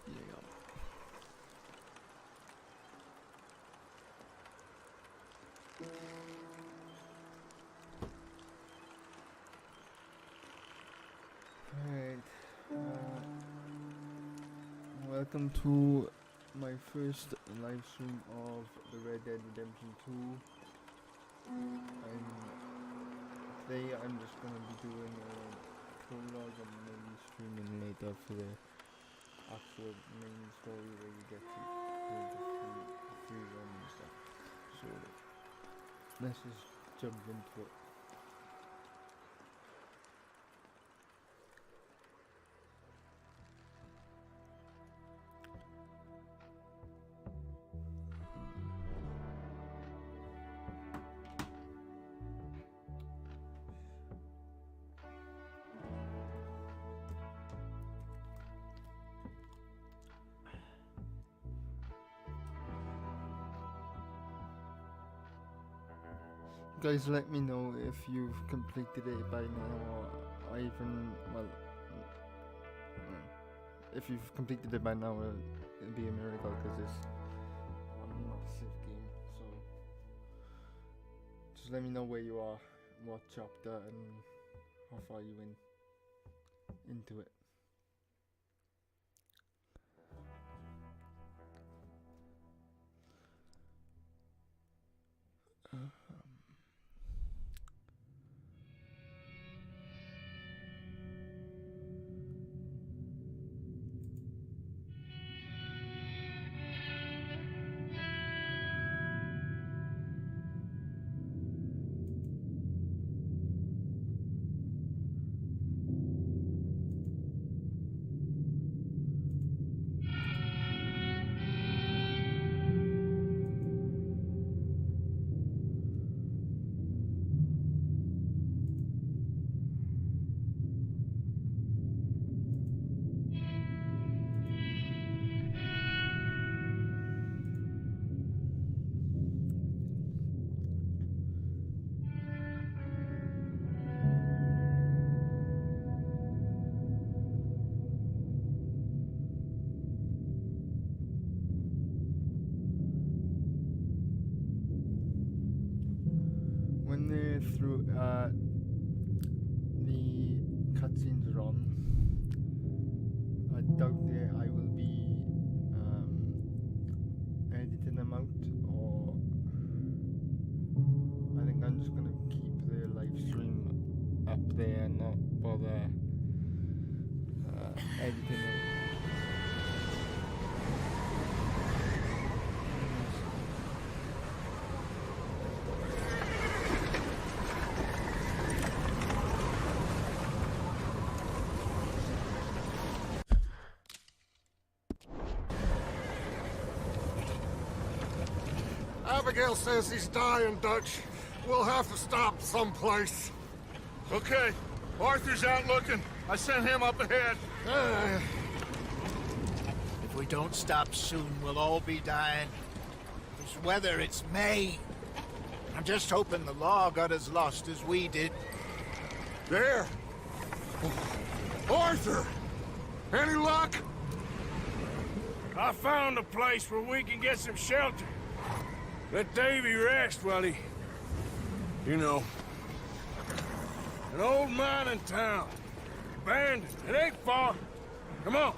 Yeah. Alright. Welcome to my first live stream of the Red Dead Redemption 2. Today I'm just gonna be doing a prologue and maybe streaming later for the actual main story where you get to do the free run and stuff. So let's just jump into it. Guys, let me know if you've completed it by now, or even, well, if you've completed it by now, it'll be a miracle, because it's a massive game, so just let me know where you are, what chapter, and how far you into it. When they're through, the cutscenes are on, I doubt that I will be editing them out, or I think I'm just gonna keep the live stream up there and not bother editing it. Abigail says he's dying, Dutch. We'll have to stop someplace. Okay. Arthur's out looking. I sent him up ahead. If we don't stop soon, we'll all be dying. This weather, it's May. I'm just hoping the law got as lost as we did. There. Arthur! Any luck? I found a place where we can get some shelter. Let Davy rest while he... You know. An old mining town. Abandoned. It ain't far. Come on.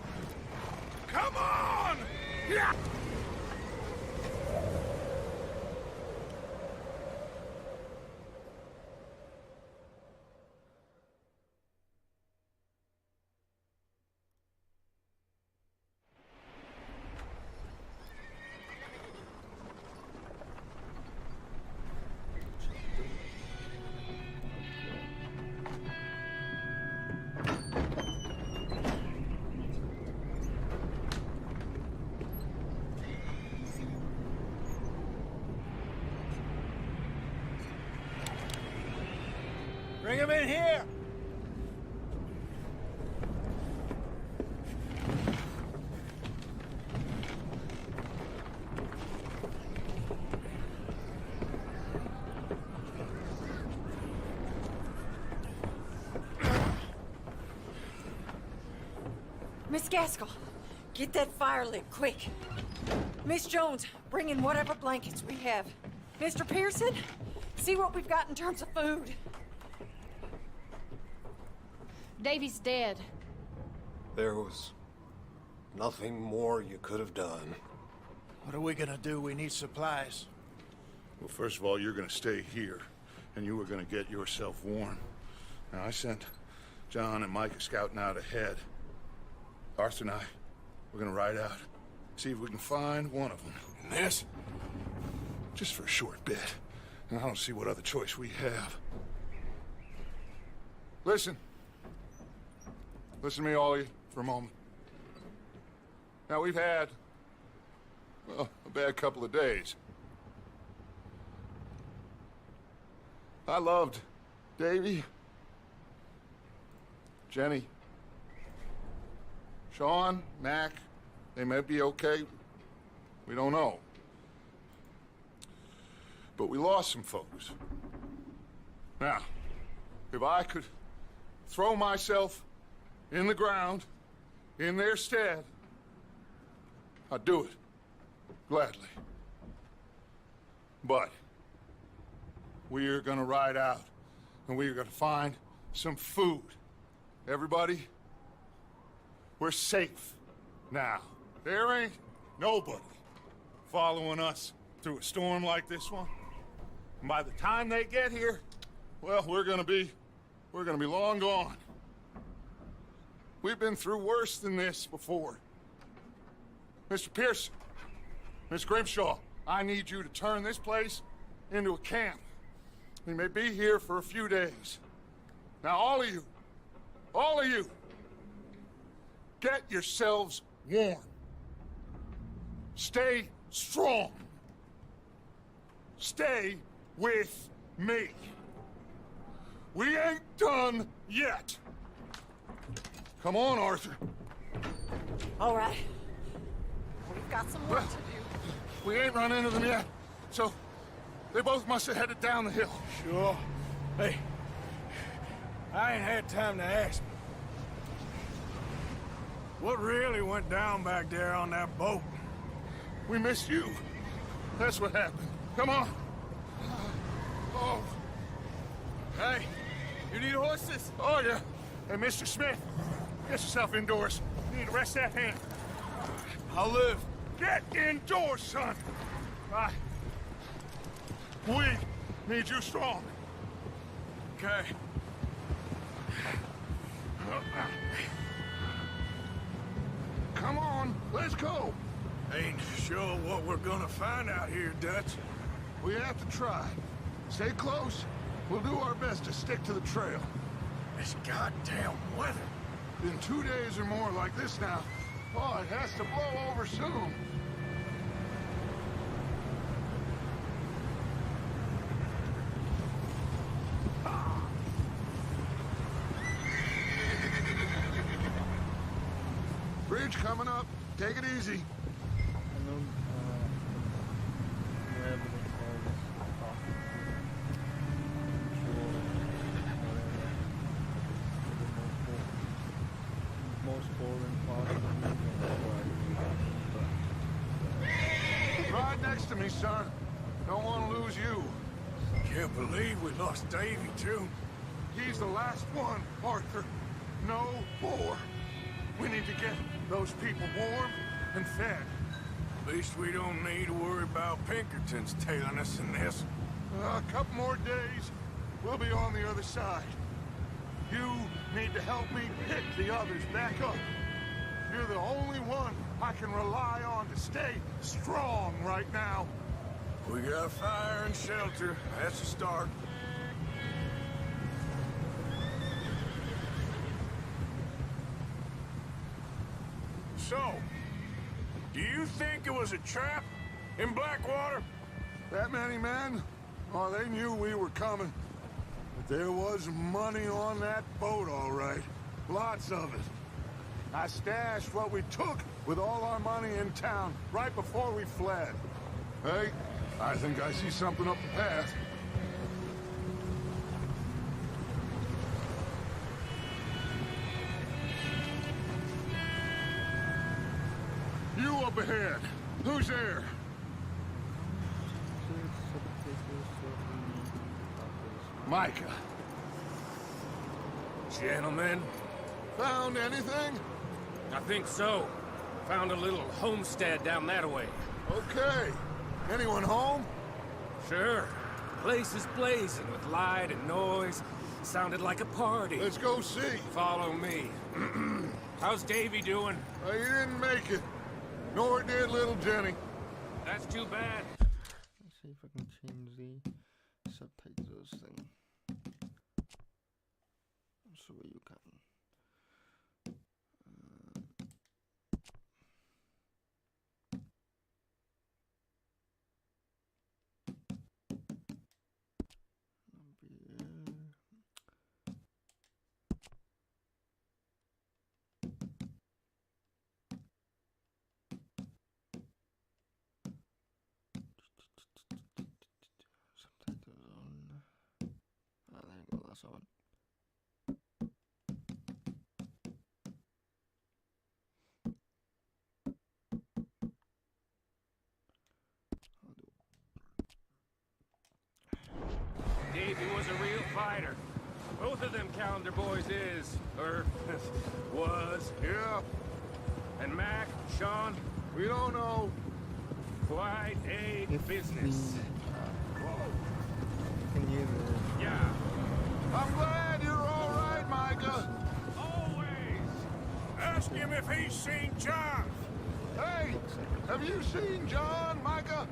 Come on! Yeah! Bring him in here! Miss Gaskell, get that fire lit, quick. Miss Jones, bring in whatever blankets we have. Mr. Pearson, see what we've got in terms of food. Davy's dead. There was nothing more you could have done. What are we gonna do? We need supplies. Well, first of all, you're gonna stay here, and you are gonna get yourself warm. Now, I sent John and Micah scouting out ahead. Arthur and I, we're gonna ride out, see if we can find one of them. And this? Just for a short bit. And I don't see what other choice we have. Listen. Listen to me, all of you, for a moment. Now, we've had, well, a bad couple of days. I loved Davy, Jenny, Sean, Mac. They may be okay. We don't know. But we lost some folks. Now, if I could throw myself in the ground in their stead, I'd do it. Gladly. But we are gonna ride out, and we are gonna find some food. Everybody, we're safe now. There ain't nobody following us through a storm like this one. And by the time they get here, well, we're gonna be long gone. We've been through worse than this before. Mr. Pearson, Miss Grimshaw, I need you to turn this place into a camp. We may be here for a few days. Now, all of you, get yourselves warm. Stay strong. Stay with me. We ain't done yet. Come on, Arthur. All right. We've got some work to do. We ain't run into them yet, so they both must have headed down the hill. Sure. Hey, I ain't had time to ask. What really went down back there on that boat? We missed you. That's what happened. Come on. Oh. Hey, you need horses? Oh, yeah. Hey, Mr. Smith, get yourself indoors. You need to rest that hand. I'll live. Get indoors, son. We need you strong. Okay. Come on, let's go. Ain't sure what we're gonna find out here, Dutch. We have to try. Stay close. We'll do our best to stick to the trail. This goddamn weather. In 2 days or more like this now, oh, it has to blow over soon. Bridge coming up. Take it easy. I know wherever they call this coffee, the most boring part of the Ride next to me, son. Don't want to lose you. Can't believe we lost Davy, too. He's the last one, Arthur. No more. We need to get those people warm and fed. At least we don't need to worry about Pinkertons tailing us in this. A couple more days, we'll be on the other side. You need to help me pick the others back up. You're the only one I can rely on to stay strong right now. We got fire and shelter. That's a start. So, do you think it was a trap in Blackwater? That many men? Oh, they knew we were coming. But there was money on that boat, all right. Lots of it. I stashed what we took with all our money in town right before we fled. Hey, I think I see something up the path. up ahead. Who's there? Micah. Gentlemen, Found anything? I think so. Found a little homestead down that way. Okay. Anyone home? Sure. Place is blazing with light and noise. Sounded like a party. Let's go see. Follow me. How's Davy doing? He didn't make it. Nor did little Jenny. That's too bad. Let's see if I can change the subtitles thing. So you can. Subtitles on. Ah, there you go, that's on. Davy was a real fighter. Both of them Calendar boys is, or was. Yeah, And Mac, Sean, we don't know. quite a If business. Can hear the Yeah, I'm glad you're all right, Micah. always. Ask him if he's seen John. Hey, have you seen John, Micah?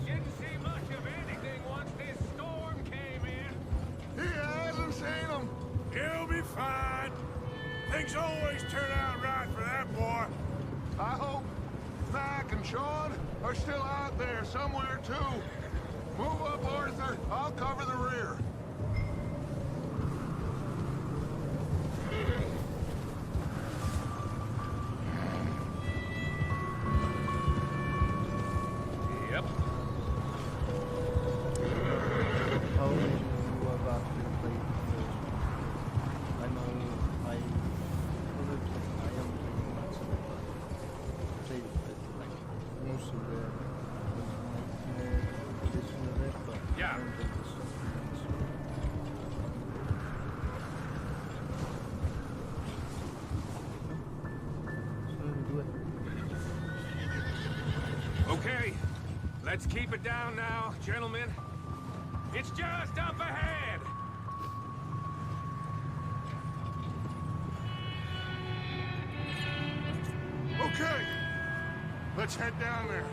Didn't see much of anything once this storm came in. He hasn't seen him. He'll be fine. Things always turn out right for that boy. I hope Mac and Sean are still out there somewhere, too. Move up, Arthur. I'll cover the rear. Yep. how many you have actually played the first one? I know I probably I am playing much of it, but played it like most of the edition of it, but Yeah. I haven't played the supplements. So do it. Okay, let's keep it down now, gentlemen. It's just up ahead. Okay, let's head down there.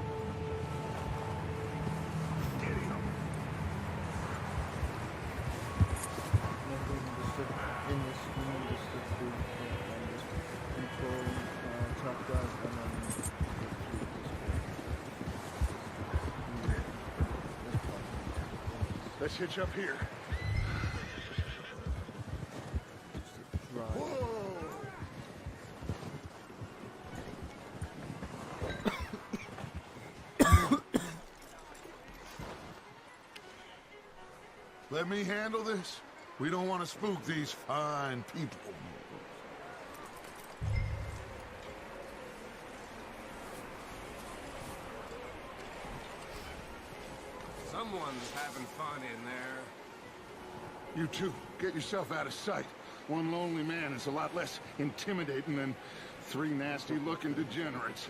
In this room, just the control track guard and then Let's hitch up here. drive. Let me handle this. We don't want to spook these fine people. Someone's having fun in there. You two, get yourself out of sight. One lonely man is a lot less intimidating than three nasty-looking degenerates.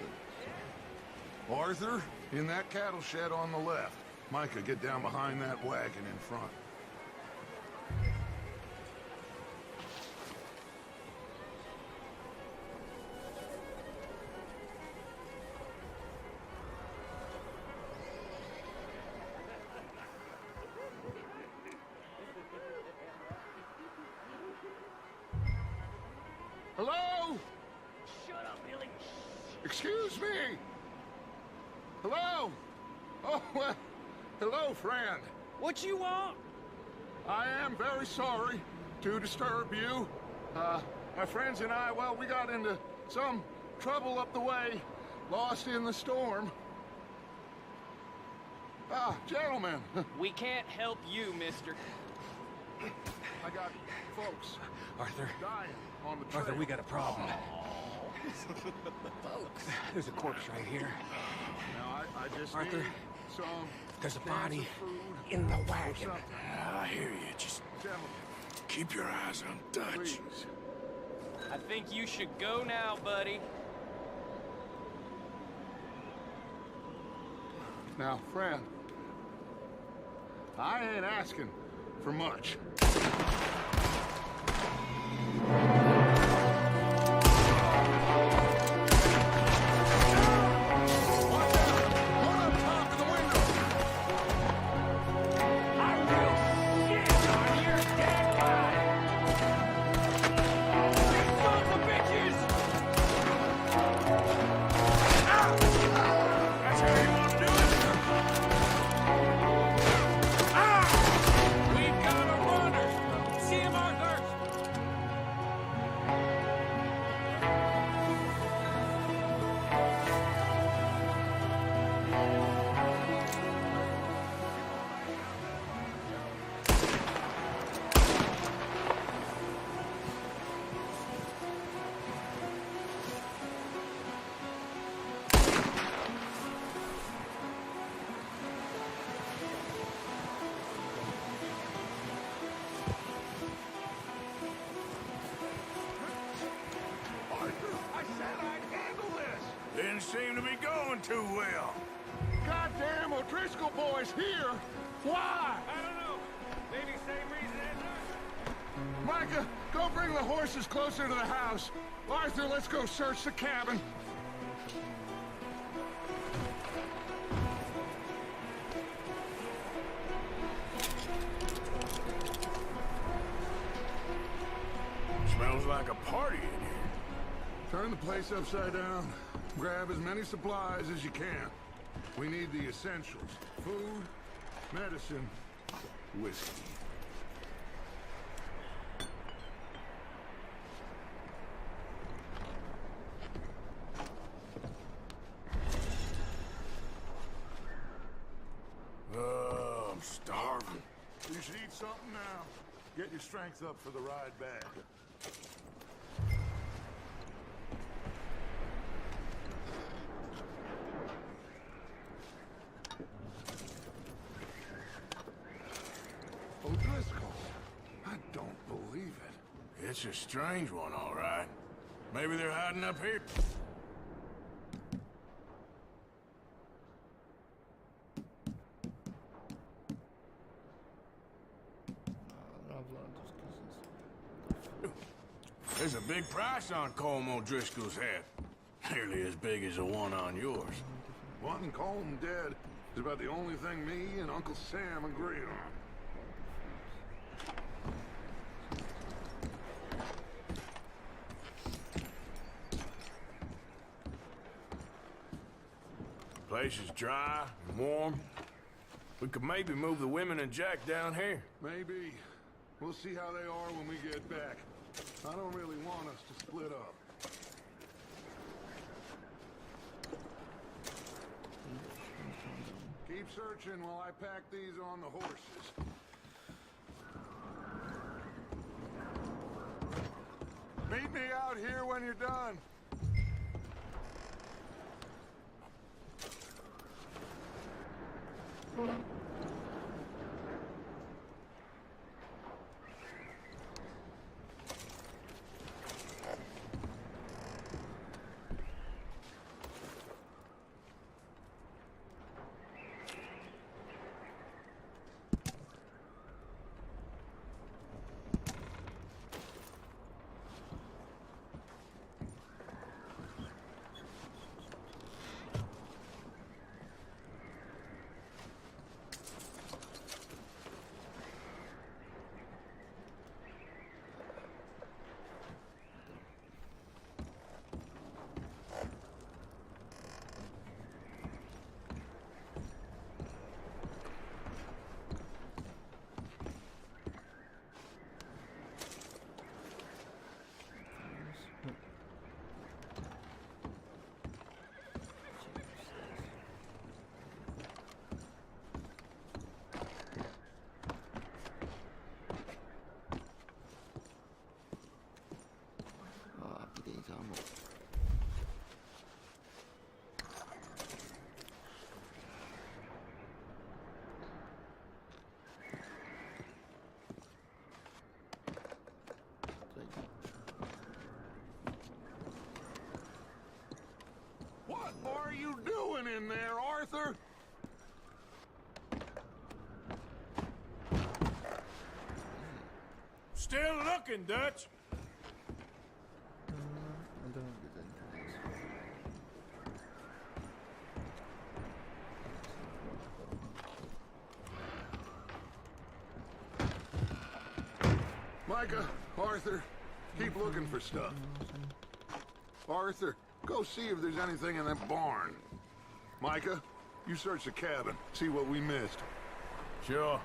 Arthur, in that cattle shed on the left. Micah, get down behind that wagon in front. Hello? Shut up, Billy. Excuse me? Hello? Oh, well, hello, friend. What you want? I am very sorry to disturb you. My friends and I, well, we got into some trouble up the way, lost in the storm. Gentlemen, We can't help you, mister. I got folks Arthur. dying on the trail. Arthur, we got a problem. There's a corpse right here. Now, I just Arthur, need some... There's a cans body of food in the or wagon. something. I hear you. Just Gentlemen, keep your eyes on Dutch. please. I think you should go now, buddy. Now, friend, I ain't asking for much. Didn't seem to be going too well. Goddamn O'Driscoll boys here! Why? I don't know. Maybe same reason as us. Micah, go bring the horses closer to the house. Arthur, let's go search the cabin. Smells like a party in here. Turn the place upside down. Grab as many supplies as you can. We need the essentials. Food, medicine, whiskey. I'm starving. You should eat something now. Get your strength up for the ride back. O'Driscoll, I don't believe it. It's a strange one, all right. Maybe they're hiding up here. There's a big price on Colm O'Driscoll's head. Nearly as big as the one on yours. Wanting Colm dead is about the only thing me and Uncle Sam agree on. Place is dry and warm. We could maybe move the women and Jack down here. Maybe. We'll see how they are when we get back. I don't really want us to split up. Keep searching while I pack these on the horses. Meet me out here when you're done. talking, Dutch? I don't think there's anything else. Micah, Arthur, keep looking for stuff. Arthur, go see if there's anything in that barn. Micah, you search the cabin, see what we missed. Sure.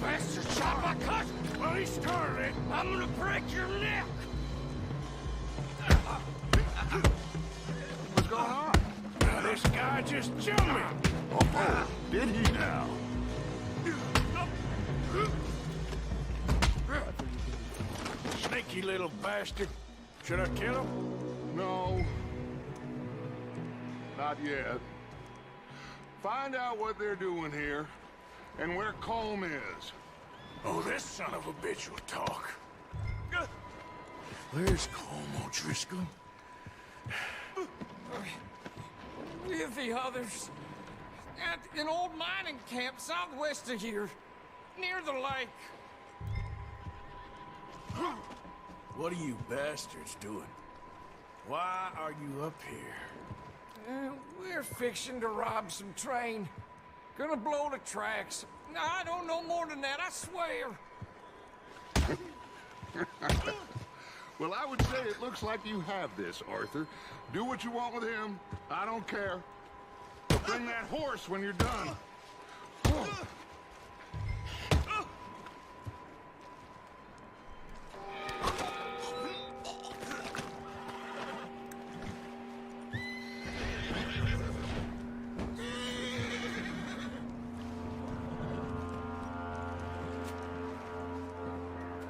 Bastard shot my cousin! Well, he started it. I'm gonna break your neck! What's going on? Now, this guy just jumped me. Oh, did he now? Sneaky little bastard. Should I kill him? No. Not yet. Find out what they're doing here, and where Colm is. Oh, this son of a bitch will talk. Where's Colm O'Driscoll? With the others. At an old mining camp southwest of here. Near the lake. What are you bastards doing? Why are you up here? We're fixing to rob some train. Gonna blow the tracks. I don't know more than that, I swear. Well, I would say it looks like you have this, Arthur. Do what you want with him. I don't care. But bring that horse when you're done.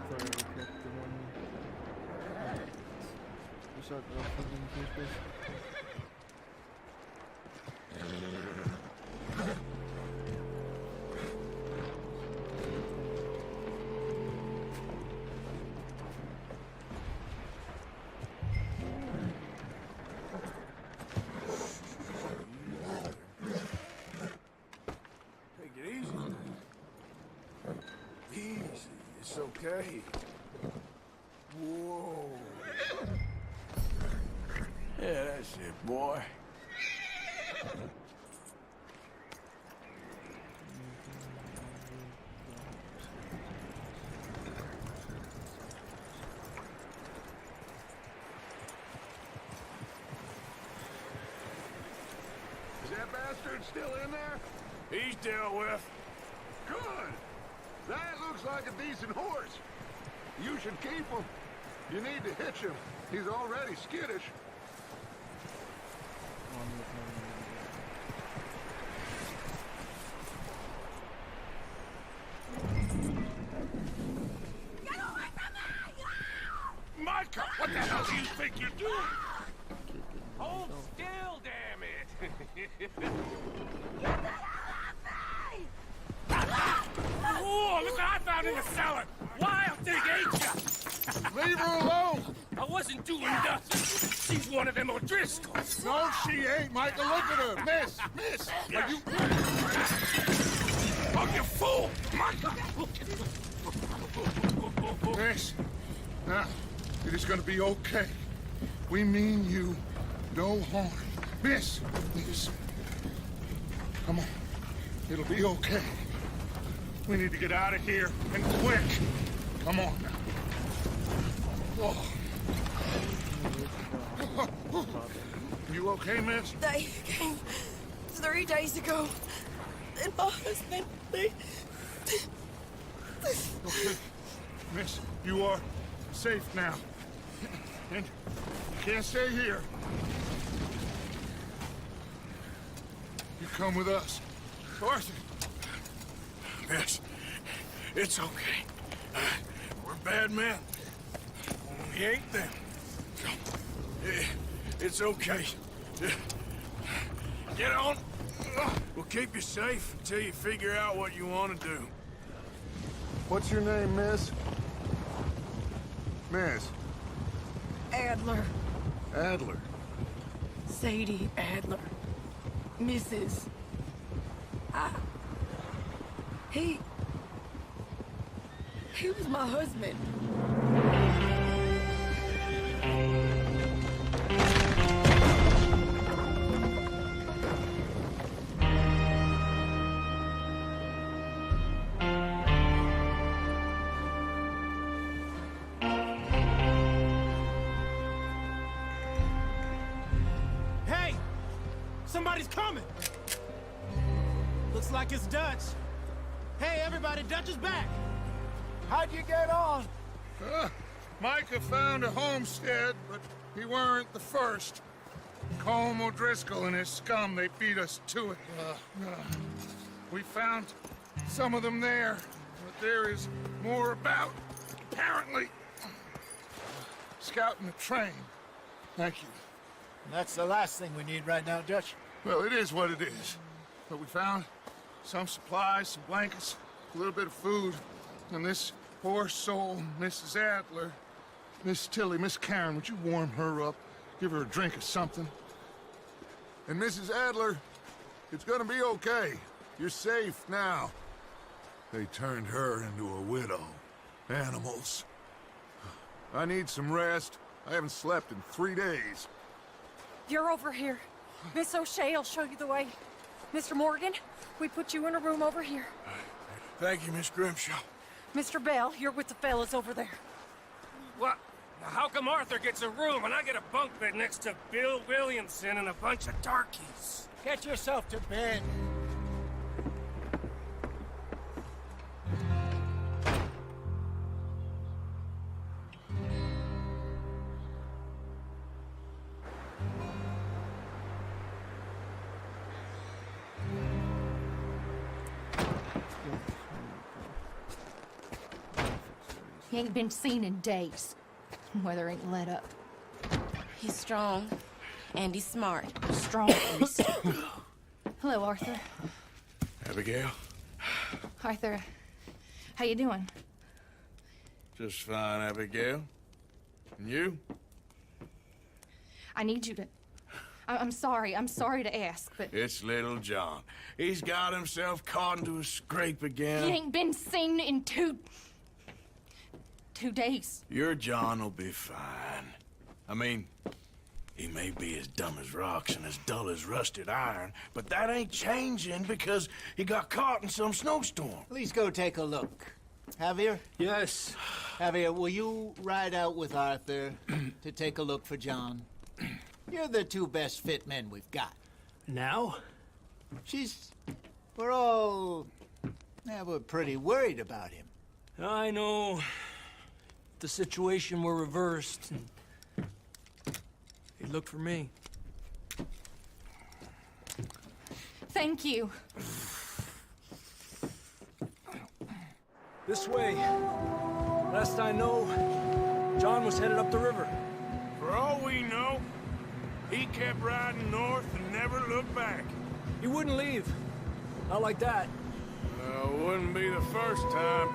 Sorry, I kept the one. You shot it off in the first place. Take it easy. Easy. It's okay. Whoa. Yeah, that's it, boy. Is that bastard still in there? He's dealt with. Good. That looks like a decent horse. You should keep him. You need to hitch him. He's already skittish. Micah, what the hell do you think you're doing? Hold still, damn it! Whoa, look what I found in the cellar! Wild thing, ain't ya? Leave her alone! I wasn't doing nothing. She's one of them O'Driscolls. No, she ain't, Micah. Look at her. Miss, Yeah. Are you... Oh, you fool! Micah! Miss. Now, it is gonna be okay. We mean you no harm. Miss. Come on. It'll be okay. We need to get out of here, and quick. Come on now. Oh. You okay, miss? They came 3 days ago. And my husband, they... Okay. Miss, you are safe now. And you can't stay here. You come with us. Arthur! Miss, it's okay. We're bad men. We ain't them. It's okay. Get on. We'll keep you safe until you figure out what you want to do. What's your name, miss? Miss? Adler. Adler. Sadie Adler. Mrs. He was my husband. Hey! Somebody's coming! Looks like it's Dutch. Hey, everybody, Dutch is back! How'd you get on? Micah found a homestead, but he weren't the first. Colm O'Driscoll and his scum, they beat us to it. We found some of them there, but there is more about, apparently. Scouting the train. Thank you. That's the last thing we need right now, Dutch. Well, it is what it is. But we found some supplies, some blankets, a little bit of food, and this poor soul, Mrs. Adler, Miss Tilly, Miss Karen, would you warm her up? Give her a drink or something? And Mrs. Adler, it's gonna be okay. You're safe now. They turned her into a widow. Animals. I need some rest. I haven't slept in 3 days. You're over here. Miss O'Shea will show you the way. Mr. Morgan, we put you in a room over here. Thank you, Miss Grimshaw. Mr. Bell, you're with the fellas over there. What? Now, how come Arthur gets a room and I get a bunk bed next to Bill Williamson and a bunch of darkies? Get yourself to bed. He ain't been seen in days. Weather ain't let up. He's strong. And he's smart. Strong at least. Hello, Arthur. Abigail? Arthur, how you doing? Just fine, Abigail. And you? I need you to... I'm sorry to ask, but... It's little John. He's got himself caught into a scrape again. He ain't been seen in 2 days. Your John will be fine. I mean, he may be as dumb as rocks and as dull as rusted iron, but that ain't changing because he got caught in some snowstorm. Please go take a look. Javier? Yes. Javier, will you ride out with Arthur to take a look for John? You're the 2 best fit men we've got. Now? We're pretty worried about him. I know. If the situation were reversed, he'd look for me. Thank you. This way. Last I know, John was headed up the river. For all we know, he kept riding north and never looked back. He wouldn't leave. Not like that. Wouldn't be the first time.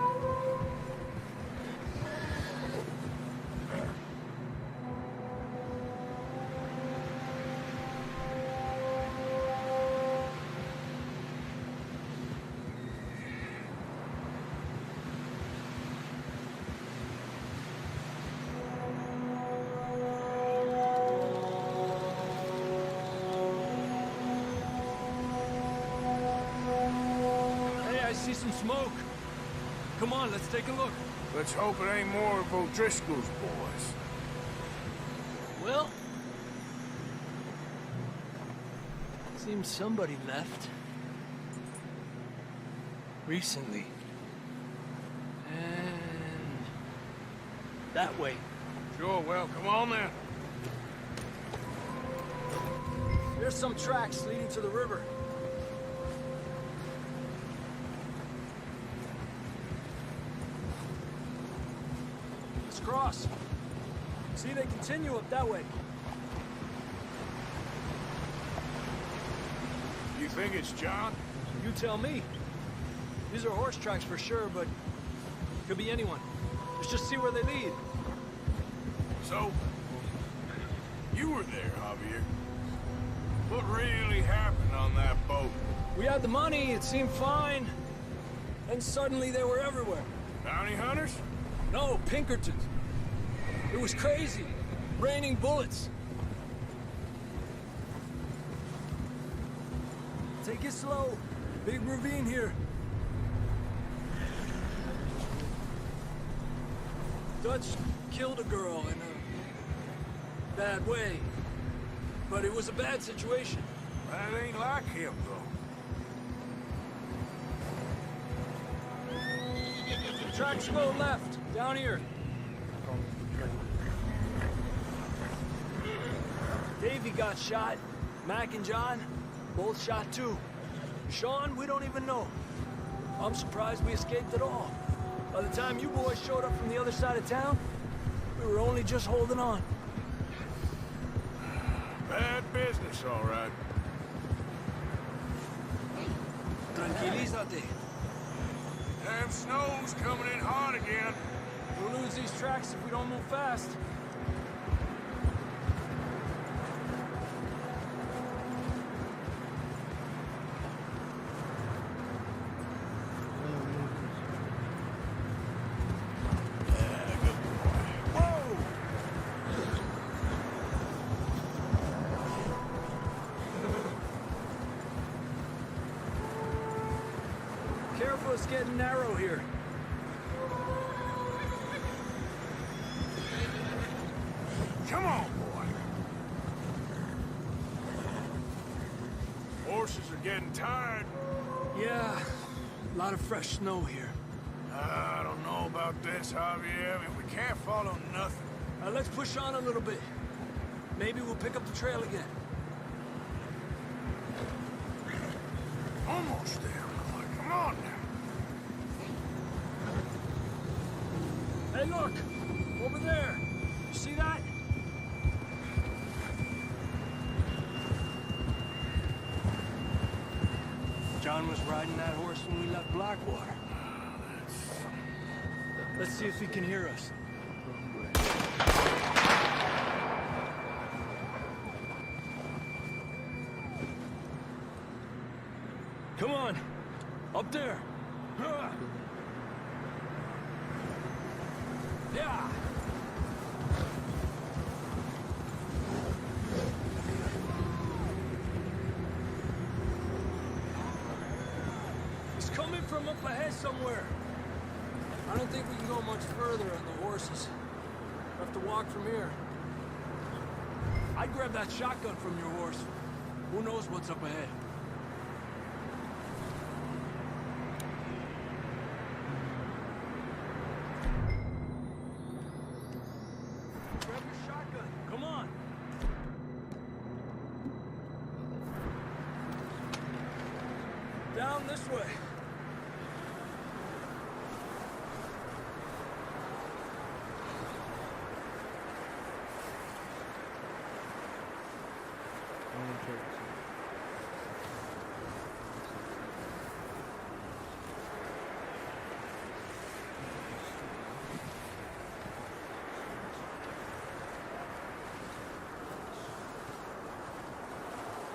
See some smoke. Come on, let's take a look. Let's hope it ain't more of O'Driscoll's boys. Well, seems somebody left. Recently. And that way. Sure, well, come on then. There's some tracks leading to the river. Let's cross. See, they continue up that way. You think it's John? You tell me. These are horse tracks for sure, but could be anyone. Let's just see where they lead. So, you were there, Javier. What really happened on that boat? We had the money, it seemed fine. Then suddenly they were everywhere. Bounty hunters? No, Pinkertons. It was crazy. Raining bullets. Take it slow. Big ravine here. Dutch killed a girl in a bad way. But it was a bad situation. That ain't like him, though. The tracks go left, down here. Davey got shot. Mac and John, both shot too. Sean, we don't even know. I'm surprised we escaped at all. By the time you boys showed up from the other side of town, we were only just holding on. Bad business, all right. Tranquilízate. Damn snow's coming in hard again. We'll lose these tracks if we don't move fast. Careful, it's getting narrow here. Come on, boy. Horses are getting tired. Yeah, a lot of fresh snow here. I don't know about this, Javier. I mean, we can't follow nothing. Let's push on a little bit. Maybe we'll pick up the trail again. Almost there, boy. Come on now. Hey, look! Over there! You see that? John was riding that horse when we left Blackwater. Let's see if he can hear us. Come on! Up there! Huh. Yeah! He's coming from up ahead somewhere. I don't think we can go much further on the horses. We'll have to walk from here. I'd grab that shotgun from your horse. Who knows what's up ahead? Grab your shotgun. Come on. Down this way.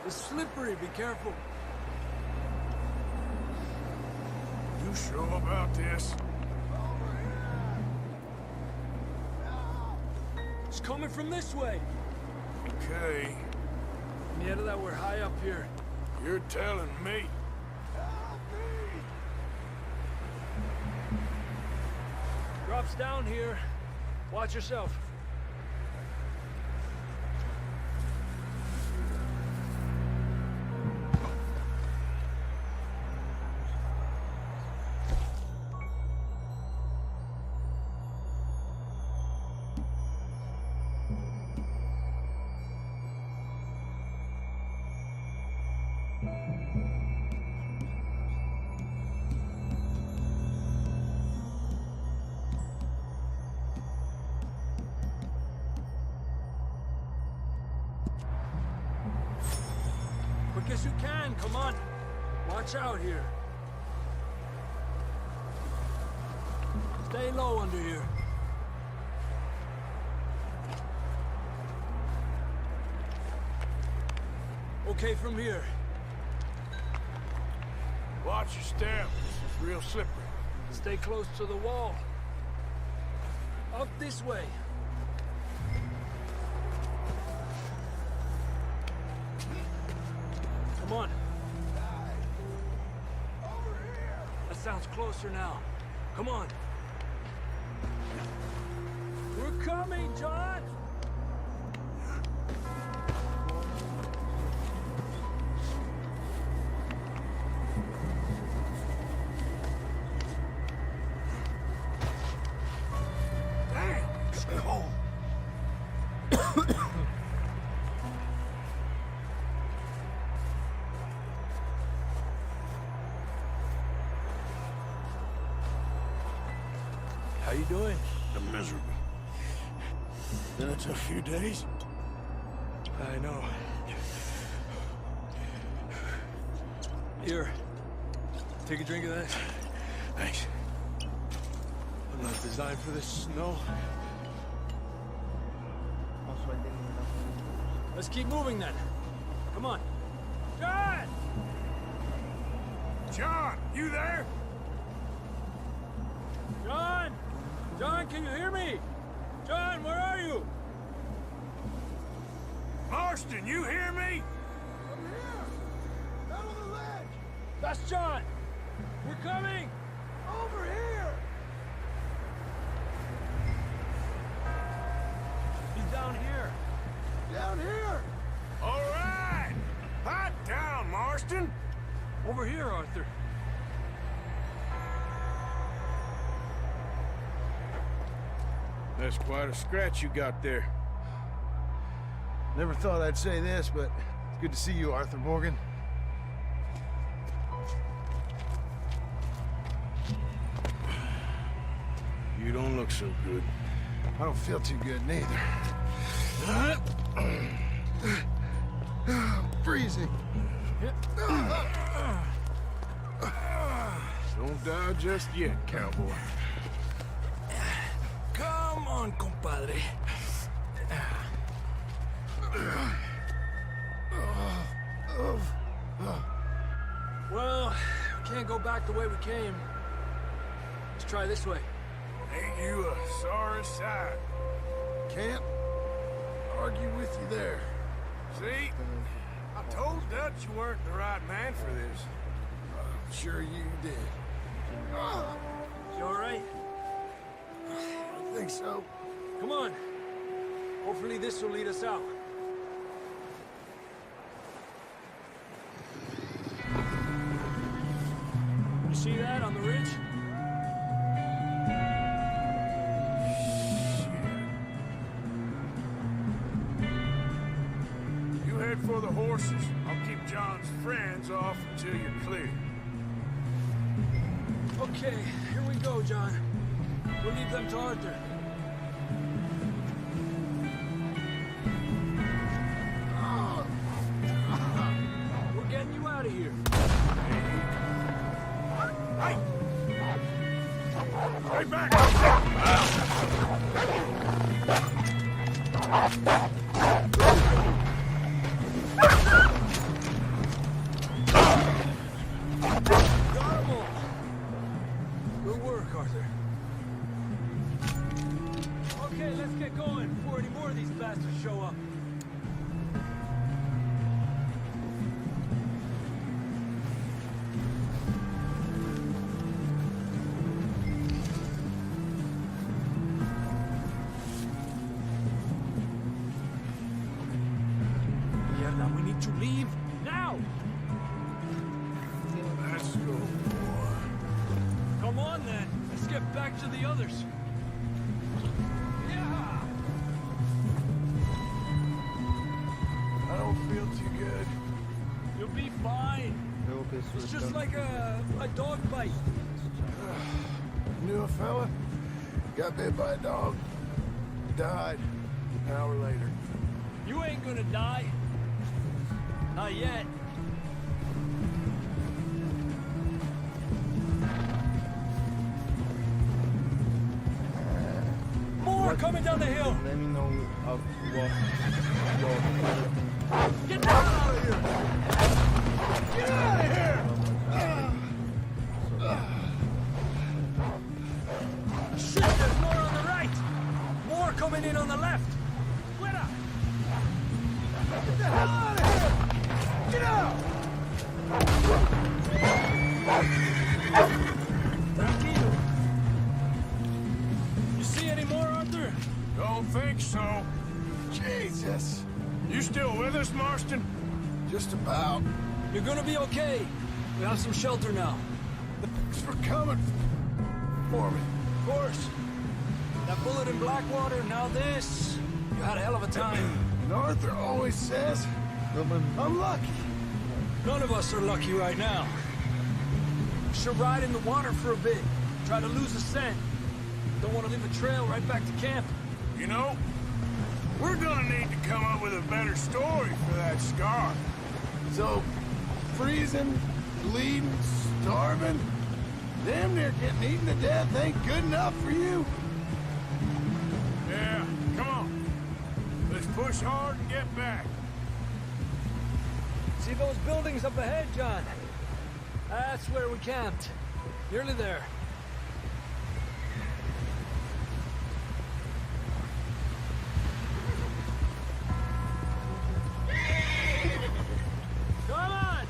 It's slippery, be careful. You sure about this? It's coming from this way. Okay. Yeah, that we're high up here. You're telling me. Drops down here. Watch yourself. Quick as you can, come on. Watch out here. Stay low under here. Okay, from here. Watch your step. This is real slippery. Stay close to the wall. Up this way. Come on. That sounds closer now. Come on. We're coming, John! How you doing? I'm miserable. Been a tough few days. I know. Here. Take a drink of that. Thanks. I'm not designed for this snow. Also, I didn't have Let's keep moving then. Come on. John! John, you there? John! John, can you hear me? John, where are you? Marston, you hear me? I'm here! Down on the ledge! That's John! We're coming! Over here! He's down here. Down here! All right! Hot down, Marston! Over here, Arthur. That's quite a scratch you got there. Never thought I'd say this, but it's good to see you, Arthur Morgan. You don't look so good. I don't feel too good, neither. I'm freezing. Don't die just yet, cowboy. Come on, compadre. Well, we can't go back the way we came. Let's try this way. Ain't you a sorry sight? Can't argue with you there. See? I told Dutch you weren't the right man for this. I'm sure you did. You all right? I think so. Come on. Hopefully this will lead us out. You see that on the ridge? You head for the horses. I'll keep John's friends off until you're clear. Okay, here we go, John. We'll leave them to Arthur. We're getting you out of here. Hey! Stay back! Got 'em all. Good work, Arthur. Okay, let's get going before any more of these bastards show up. Mierda, we need to leave now! Let's go, boy. Come on then, let's get back to the others. Yeah! I don't feel too good. You'll be fine. Okay, so It's just like a dog bite. Knew a fella, got bit by a dog, died an hour later. You ain't gonna die. Not yet. coming down the hill. Let me know of what your Get the hell out of here! Get out of here! Shit, there's more on the right. More coming in on the left. Fuera! Get the hell out of here! Get out! Tranquilo. You see any more, Arthur? Don't think so. Jesus! You still with us, Marston? Just about. You're gonna be okay. We have some shelter now. Thanks for coming for me. Of course. That bullet in Blackwater, now this. You had a hell of a time. And Arthur always says I'm lucky. None of us are lucky right now. We should ride in the water for a bit. Try to lose the scent. Don't want to leave a trail right back to camp. You know, we're gonna need to come up with a better story for that scar. So, freezing, bleeding, starving, damn near getting eaten to death ain't good enough for you. Yeah, come on. Let's push hard and get back. See those buildings up ahead, John? That's where we camped. Nearly there. Come on!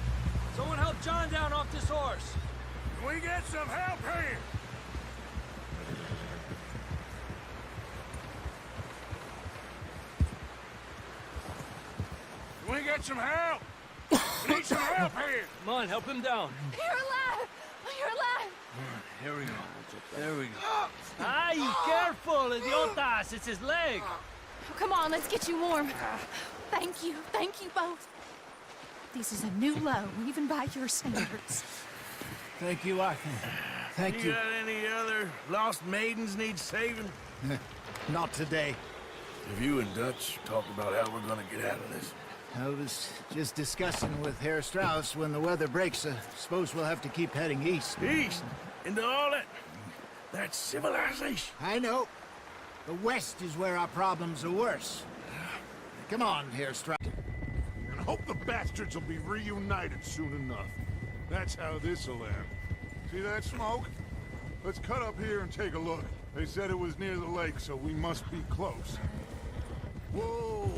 Someone help John down off this horse. Can we get some help here? Can we get some help? We need some help here. Come on, help him down. You're alive! You're alive! Here we go. There we go. Ay, careful, idiotas! It's his leg. Oh, come on, let's get you warm. Thank you both. This is a new low, even by your standards. Thank you, Arthur. Thank you. Got any other lost maidens need saving? Not today. Have you and Dutch talked about how we're gonna get out of this? I was just discussing with Herr Strauss when the weather breaks. Suppose we'll have to keep heading east. East? Into all that... That's civilization. I know. The west is where our problems are worse. Come on, Herr Strauss. And hope the bastards will be reunited soon enough. That's how this'll end. See that smoke? Let's cut up here and take a look. They said it was near the lake, so we must be close. Whoa!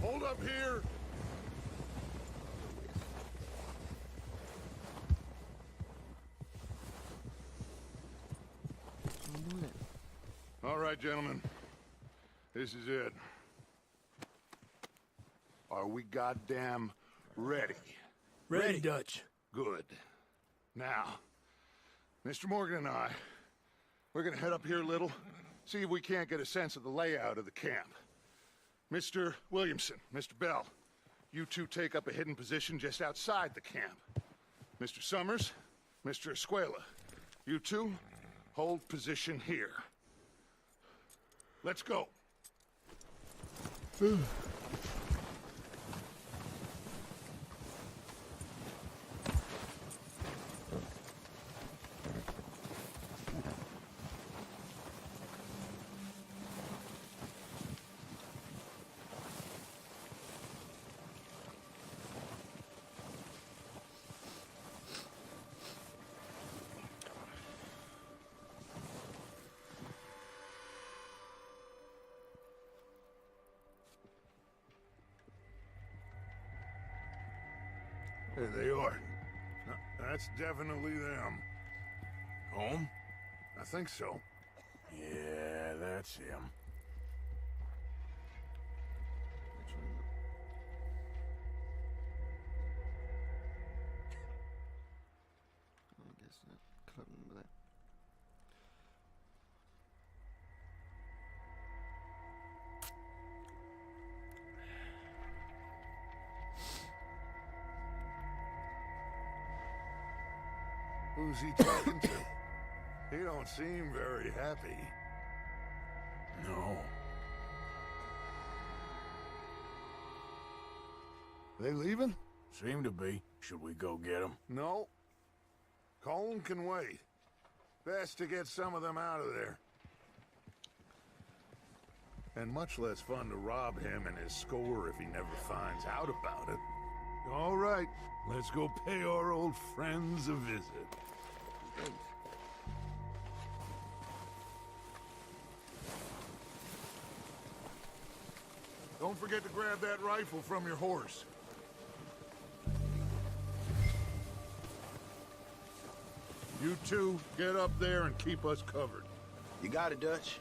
Hold up here! All right, gentlemen. This is it. Are we goddamn ready? Ready, Dutch. Good. Now, Mr. Morgan and I, we're gonna head up here a little, see if we can't get a sense of the layout of the camp. Mr. Williamson, Mr. Bell, you two take up a hidden position just outside the camp. Mr. Summers, Mr. Escuela, you two hold position here. Let's go. There they are. That's definitely them. Home? I think so. Yeah, that's him. I guess that couldn't be that. Who's he talking to? He don't seem very happy. No. They leaving? Seem to be. Should we go get them? No. Colm can wait. Best to get some of them out of there. And much less fun to rob him and his score if he never finds out about it. All right, let's go pay our old friends a visit. Don't forget to grab that rifle from your horse. You two, get up there and keep us covered. You got it, Dutch.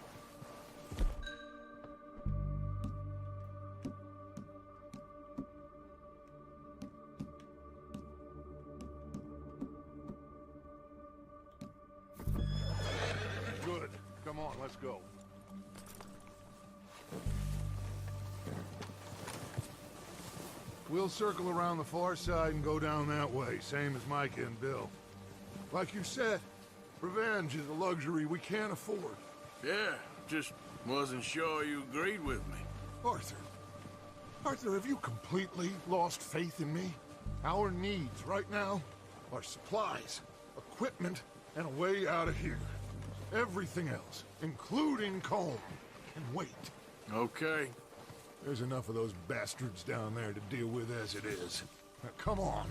Good. Come on, let's go. We'll circle around the far side and go down that way, same as Micah and Bill. Like you said, revenge is a luxury we can't afford. Yeah, just wasn't sure you agreed with me. Arthur. Arthur, have you completely lost faith in me? Our needs right now are supplies, equipment, and a way out of here. Everything else, including Colm, can wait. Okay. There's enough of those bastards down there to deal with as it is. Now, come on.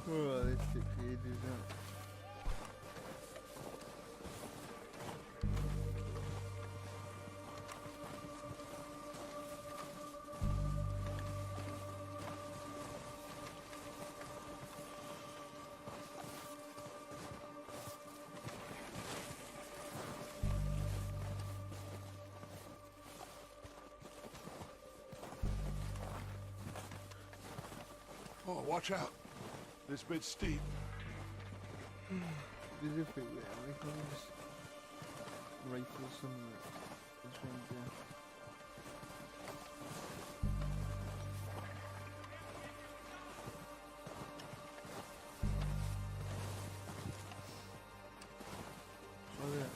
Oh, this shit pages out. Oh, watch out. This bit's steep. There's everywhere. We can just rifle somewhere. This one there. Oh yeah.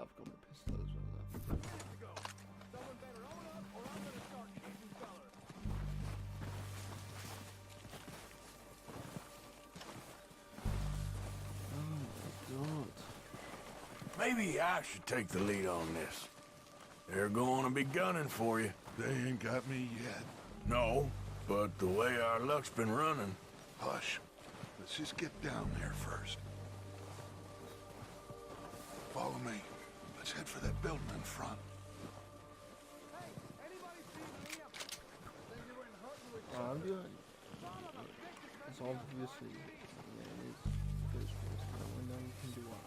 I've got my pistol as well though. Oh my god. Maybe I should take the lead on this. They're going to be gunning for you. They ain't got me yet. No, but the way our luck's been running. Hush. Let's just get down there first. Follow me. Let's head for that building in front. I'm doing. It's obviously yeah, it is first person. I know you can do what.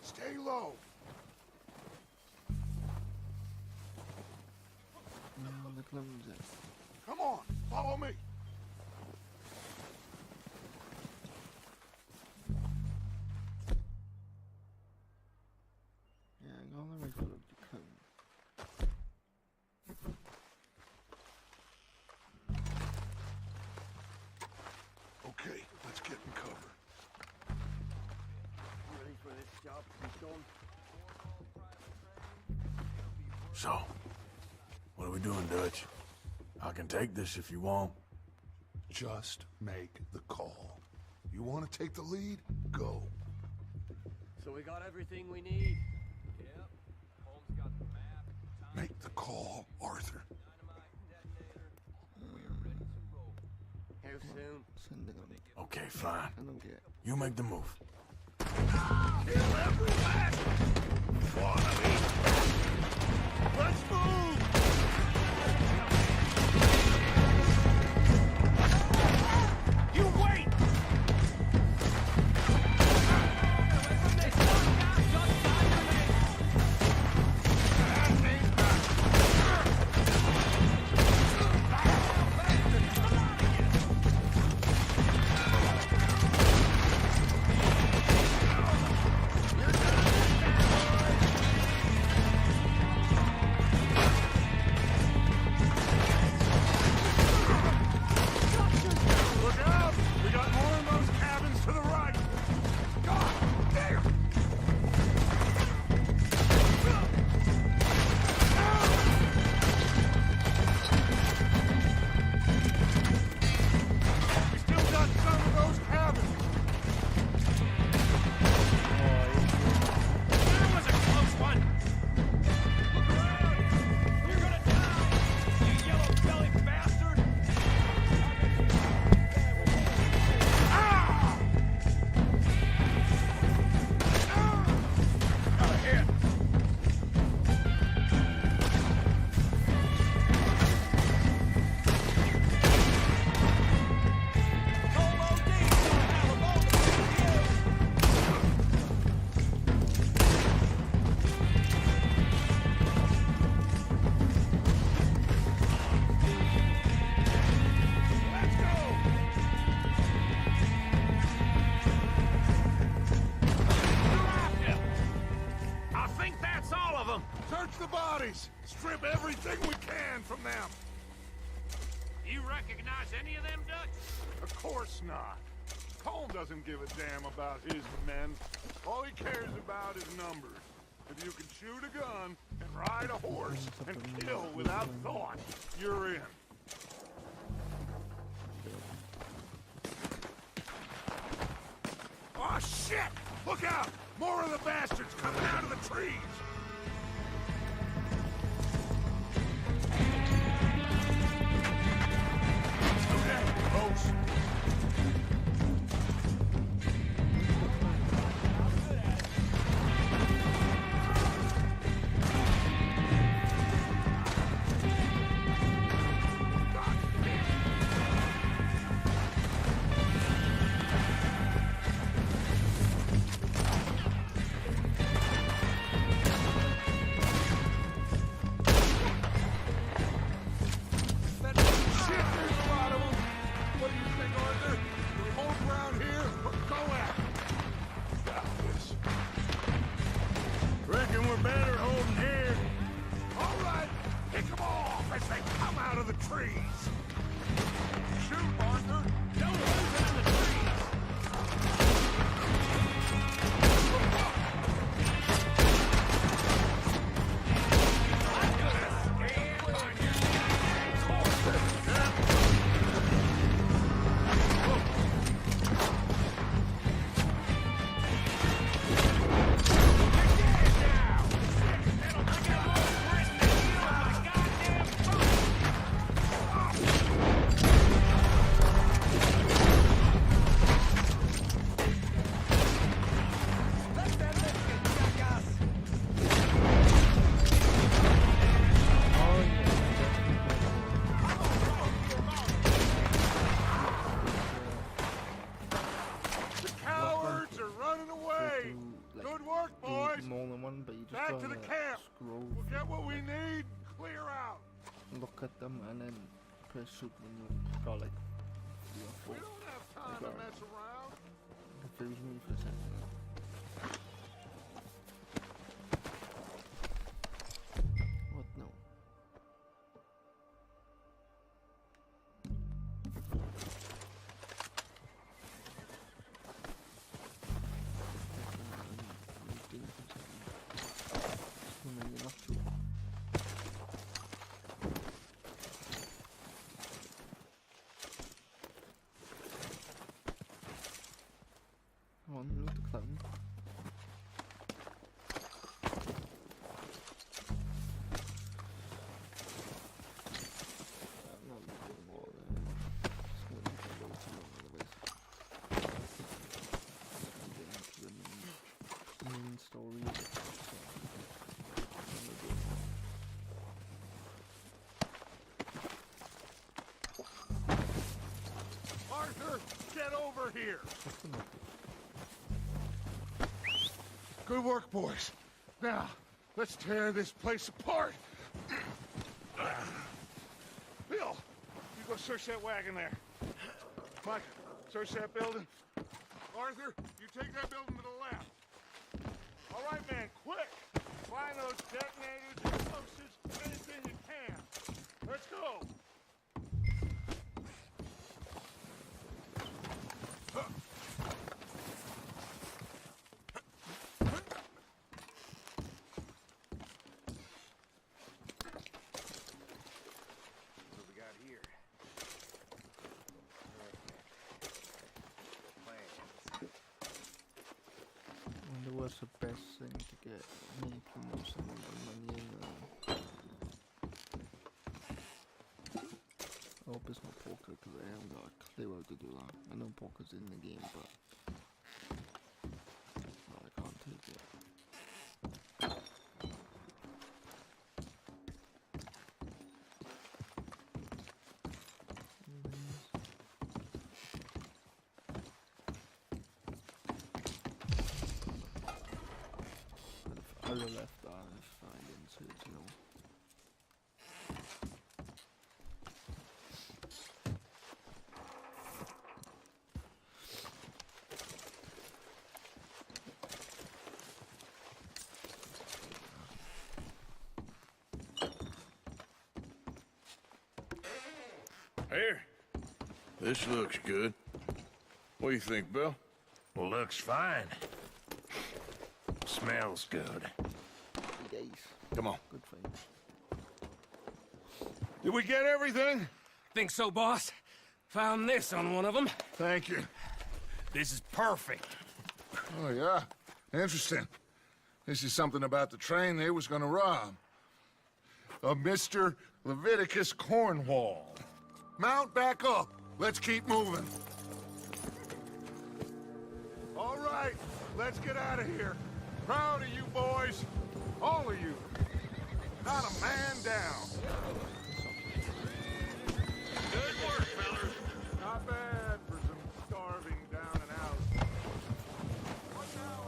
Stay low. No, the clumsy. Come on, follow me. Yeah, go on the rifle up the cone. Okay, let's get in cover. Ready for this job to be done? So, what are we doing, Dutch? I can take this if you want. Just make the call. You want to take the lead? Go. So we got everything we need? Yep. Holmes got the map. Make the call, Arthur. How soon? Send it on. Okay, fine. I don't get. You make the move. Kill every last one of these. Let's move! You wait! bodies! Strip everything we can from them! You recognize any of them, Dutch? Of course not. Colm doesn't give a damn about his men. All he cares about is numbers. If you can shoot a gun and ride a horse and kill without thought, you're in. Oh, shit! Look out! More of the bastards coming out of the trees! Okay, folks. Reckon we're better holding here. All right, pick them off as they come out of the trees. Shoot, Arthur. Don't move in the trees. More than one, but you just Back to gotta the camp. scroll. We'll get what we need. Clear out. Look at them and then press shoot when you got like 3 or 4. We don't have time to mess around. Confuse me for a second. What? No. Come on, loot the clown. I'm not looking more just gonna look a little too long otherwise. And get into the main story. Arthur, get over here. Good work, boys. Now, let's tear this place apart. Bill, you go search that wagon there. Mike, search that building. Arthur, you take that building to the left. All right, man, quick. Find those detonators, explosives, anything you can. Let's go. What's the best thing to get me for most of the money I hope it's not poker because I haven't got a clue how to do that. I know poker's in the game, but I can't take it. I would have left that if I didn't see it, you know. Here. This looks good. What do you think, Bill? Looks fine. Smells good. Days. Come on. Good friend. Did we get everything? Think so, boss? Found this on one of them. Thank you. This is perfect. Oh, yeah? Interesting. This is something about the train they was gonna rob. Of Mr. Leviticus Cornwall. Mount back up. Let's keep moving. All right, let's get out of here. Proud of you boys. All of you. Not a man down. Good work, fellas. Not bad for some starving down and out. What now,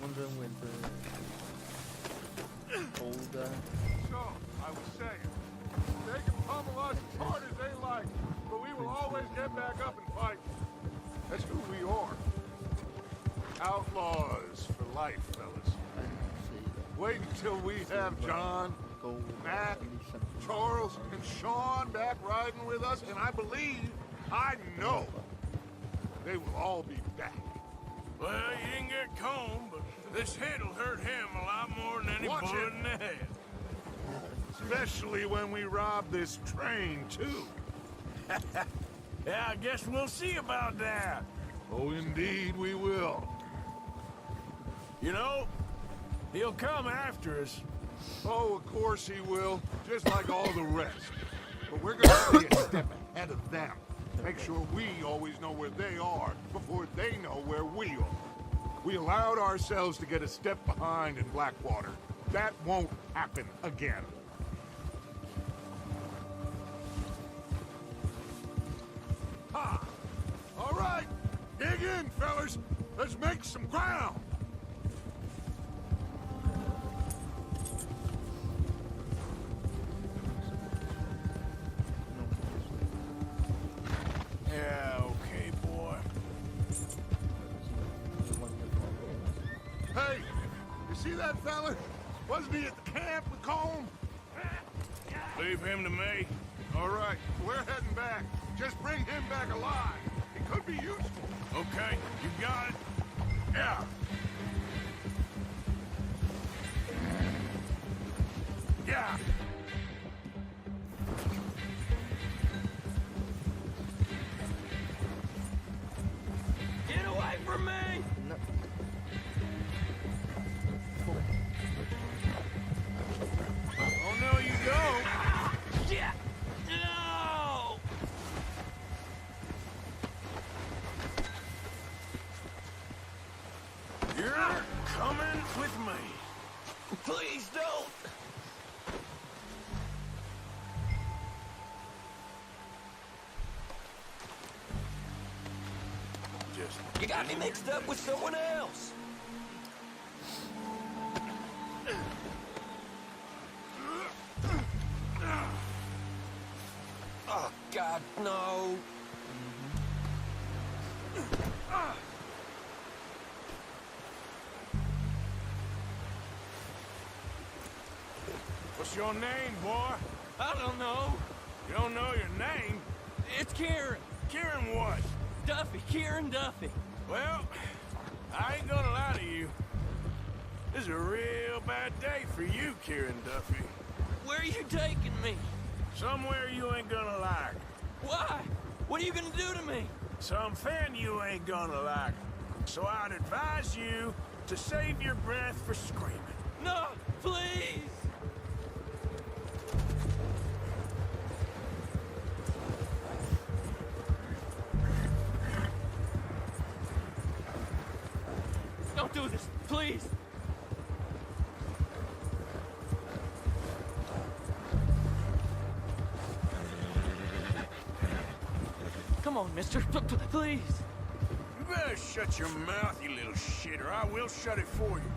Wondering with the older. So, I was saying, they can pummel us as hard as they like, but we will always get back up and fight. That's who we are. Outlaws for life, fellas. Wait until we have John, Mac, Charles, and Sean back riding with us, and I believe, I know, they will all be back. Well, you didn't get Combe, but this hit'll hurt him a lot more than any Watch bullet it. in the head. Especially when we rob this train, too. Yeah, I guess we'll see about that. Oh, indeed we will. You know, he'll come after us. Oh, of course he will, just like all the rest. But we're gonna be a step ahead of them. Make sure we always know where they are before they know where we are. We allowed ourselves to get a step behind in Blackwater. That won't happen again. Ha! All right, dig in, fellas. Let's make some ground. Yeah, okay, boy. Hey, you see that fella? Wasn't he at the camp with Combe? Leave him to me. All right, we're heading back. Just bring him back alive. He could be useful. Okay, you got it. Yeah. Yeah. Get away from me! No. Oh, no, you don't. Yeah! No! You're coming with me. Please don't! Just You got me mixed up with someone else! Oh, God, no! What's your name, boy? I don't know. You don't know your name? It's Kieran. Kieran what? Duffy. Kieran Duffy. Well, I ain't gonna lie to you. This is a real bad day for you, Kieran Duffy. Where are you taking me? Somewhere you ain't gonna like. Why? What are you gonna do to me? Something you ain't gonna like. So I'd advise you to save your breath for screaming. No, please! Don't do this, please! Come on, mister. Please! You better shut your mouth, you little shit, or I will shut it for you.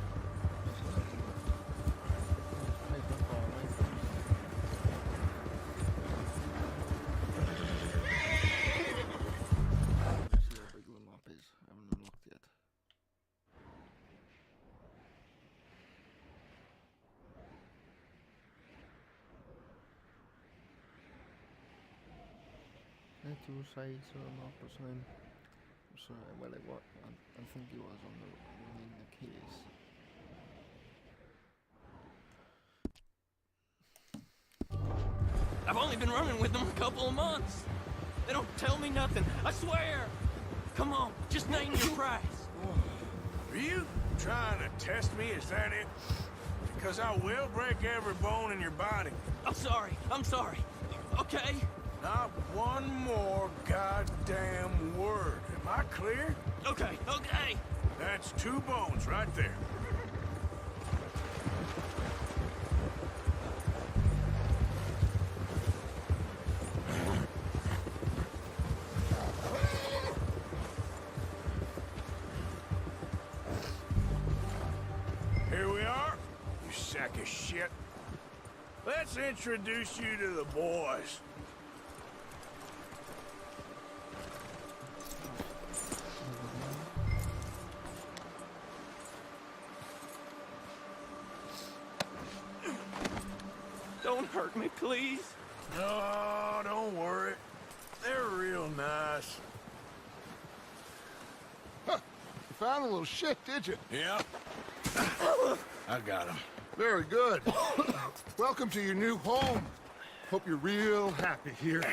See how big the map is. I haven't unlocked yet. Two sides of the map or something. So, well, it was, I think it was on the case. I've only been running with them a couple of months. They don't tell me nothing, I swear. Come on, just name your price. Are you trying to test me? Is that it? Because I will break every bone in your body. I'm sorry. Okay? Not one more goddamn word. Am I clear? Okay. That's 2 bones right there. Here we are, you sack of shit. Let's introduce you to the boys. Don't hurt me, please. No, don't worry. They're real nice. Huh. You found a little shit, did you? Yep. I got him. Very good. Welcome to your new home. Hope you're real happy here.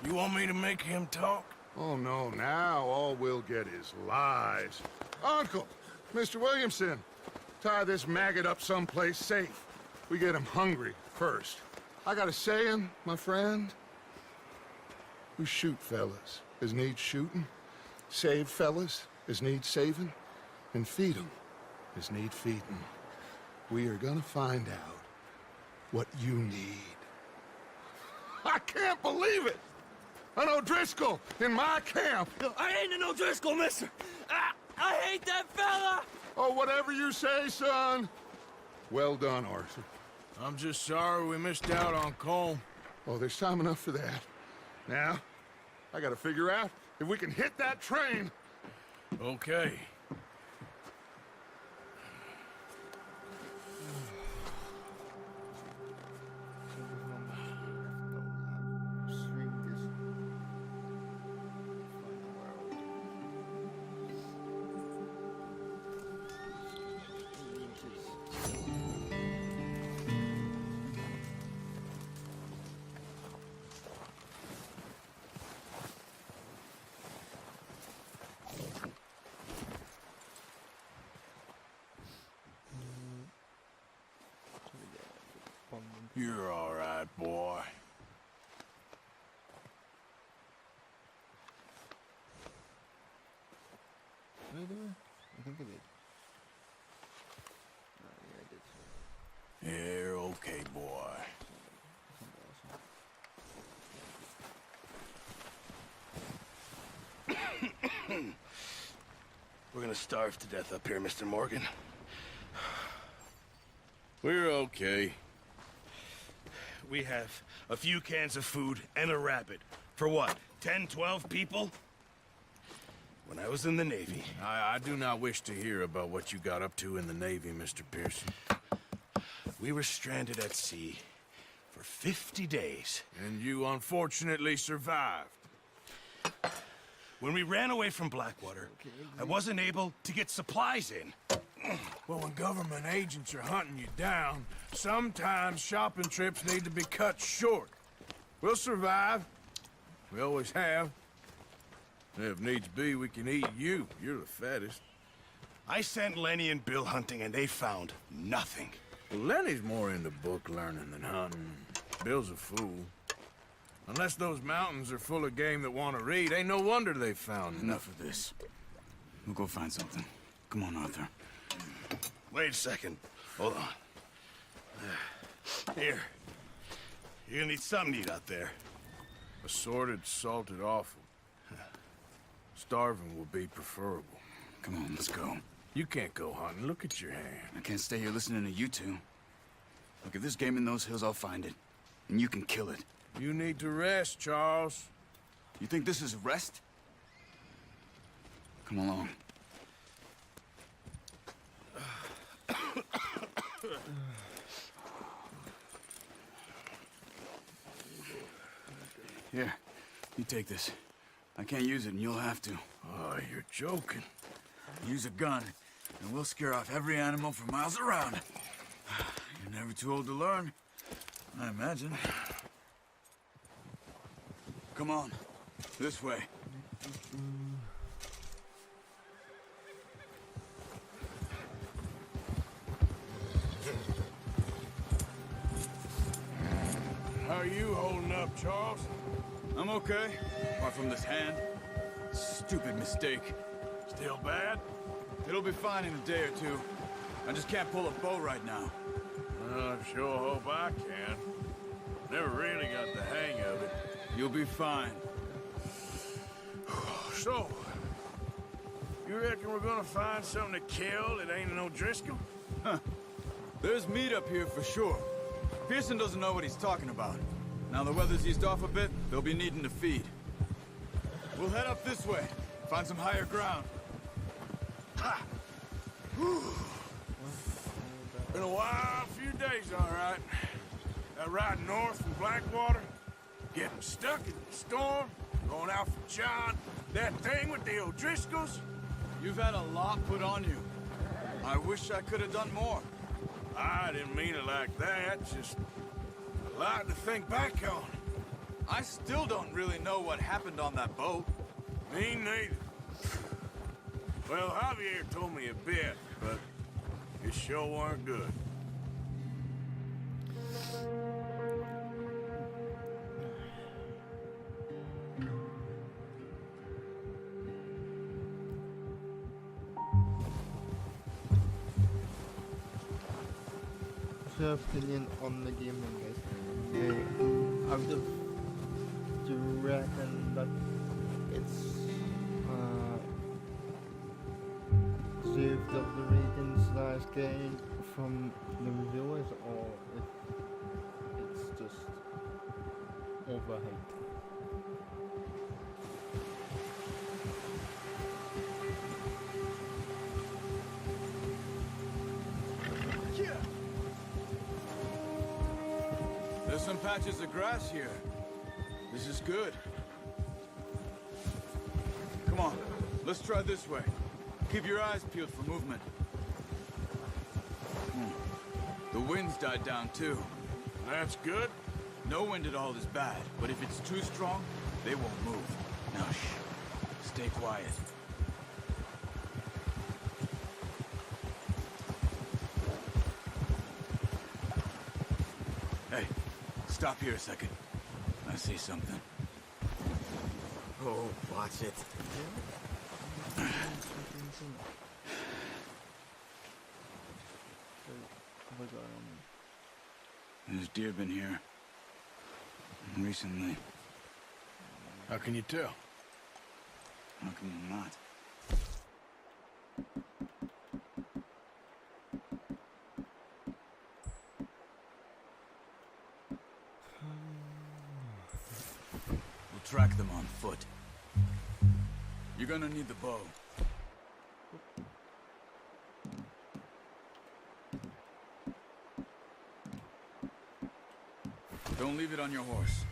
You want me to make him talk? Oh, no, now all we'll get is lies. Uncle, Mr. Williamson, tie this maggot up someplace safe. We get him hungry first. I got a saying, my friend. We shoot fellas as need shooting, save fellas as need saving, and feed 'em as need feeding. We are gonna find out what you need. I can't believe it! An O'Driscoll in my camp! I ain't an O'Driscoll, mister! I hate that fella! Oh, whatever you say, son. Well done, Arthur. I'm just sorry we missed out on Colm. Oh, there's time enough for that. Now, I gotta figure out if we can hit that train. Okay. You're all right, boy. Did I do it? I think I did. Yeah, I did. You're okay, boy. We're gonna starve to death up here, Mr. Morgan. We're okay. We have a few cans of food and a rabbit. For what, 10, 12 people? When I was in the Navy... I do not wish to hear about what you got up to in the Navy, Mr. Pearson. We were stranded at sea for 50 days. And you unfortunately survived. When we ran away from Blackwater, I wasn't able to get supplies in. Well, when government agents are hunting you down, sometimes shopping trips need to be cut short. We'll survive. We always have. And if needs be, we can eat you. You're the fattest. I sent Lenny and Bill hunting, and they found nothing. Well, Lenny's more into book learning than hunting. Bill's a fool. Unless those mountains are full of game that want to read, ain't no wonder they found Enough of this. We'll go find something. Come on, Arthur. Wait a second. Hold on. Here. You're gonna need something to eat out there. Assorted, salted offal. Starving will be preferable. Come on, let's go. You can't go hunting. Look at your hand. I can't stay here listening to you two. Look, if there's game in those hills, I'll find it. And you can kill it. You need to rest, Charles. You think this is rest? Come along. Here, you take this. I can't use it, and you'll have to. Oh, you're joking. Use a gun, and we'll scare off every animal for miles around. You're never too old to learn, I imagine. Come on, this way. How are you holding up, Charles? I'm okay, apart from this hand. Stupid mistake. Still bad? It'll be fine in a day or two. I just can't pull a bow right now. I sure hope I can. Never really got the hang of it. You'll be fine. So, you reckon we're gonna find something to kill that ain't no Driscoll? Huh. There's meat up here for sure. Pearson doesn't know what he's talking about. Now the weather's eased off a bit, they'll be needing to feed. We'll head up this way, find some higher ground. Ha! Been a wild few days, all right. That ride north from Blackwater, getting stuck in the storm, going out for John, that thing with the O'Driscolls. You've had a lot put on you. I wish I could have done more. I didn't mean it like that, just a lot to think back on. I still don't really know what happened on that boat. Me neither. Well, Javier told me a bit, but it sure weren't good. Opinion on the game, guys. I would have reckon that it's saved up the ratings that it's getting from the reviewers, or if it's just overhyped. There's some patches of grass here. This is good. Come on, let's try this way. Keep your eyes peeled for movement. The wind's died down too. That's good. No wind at all is bad, but if it's too strong, they won't move. Now shh, stay quiet. Hey, stop here a second. I see something. Oh, watch it. There's deer been here. Recently. How can you tell? How can you not? We'll track them on foot. You're gonna need the bow. Don't leave it on your horse.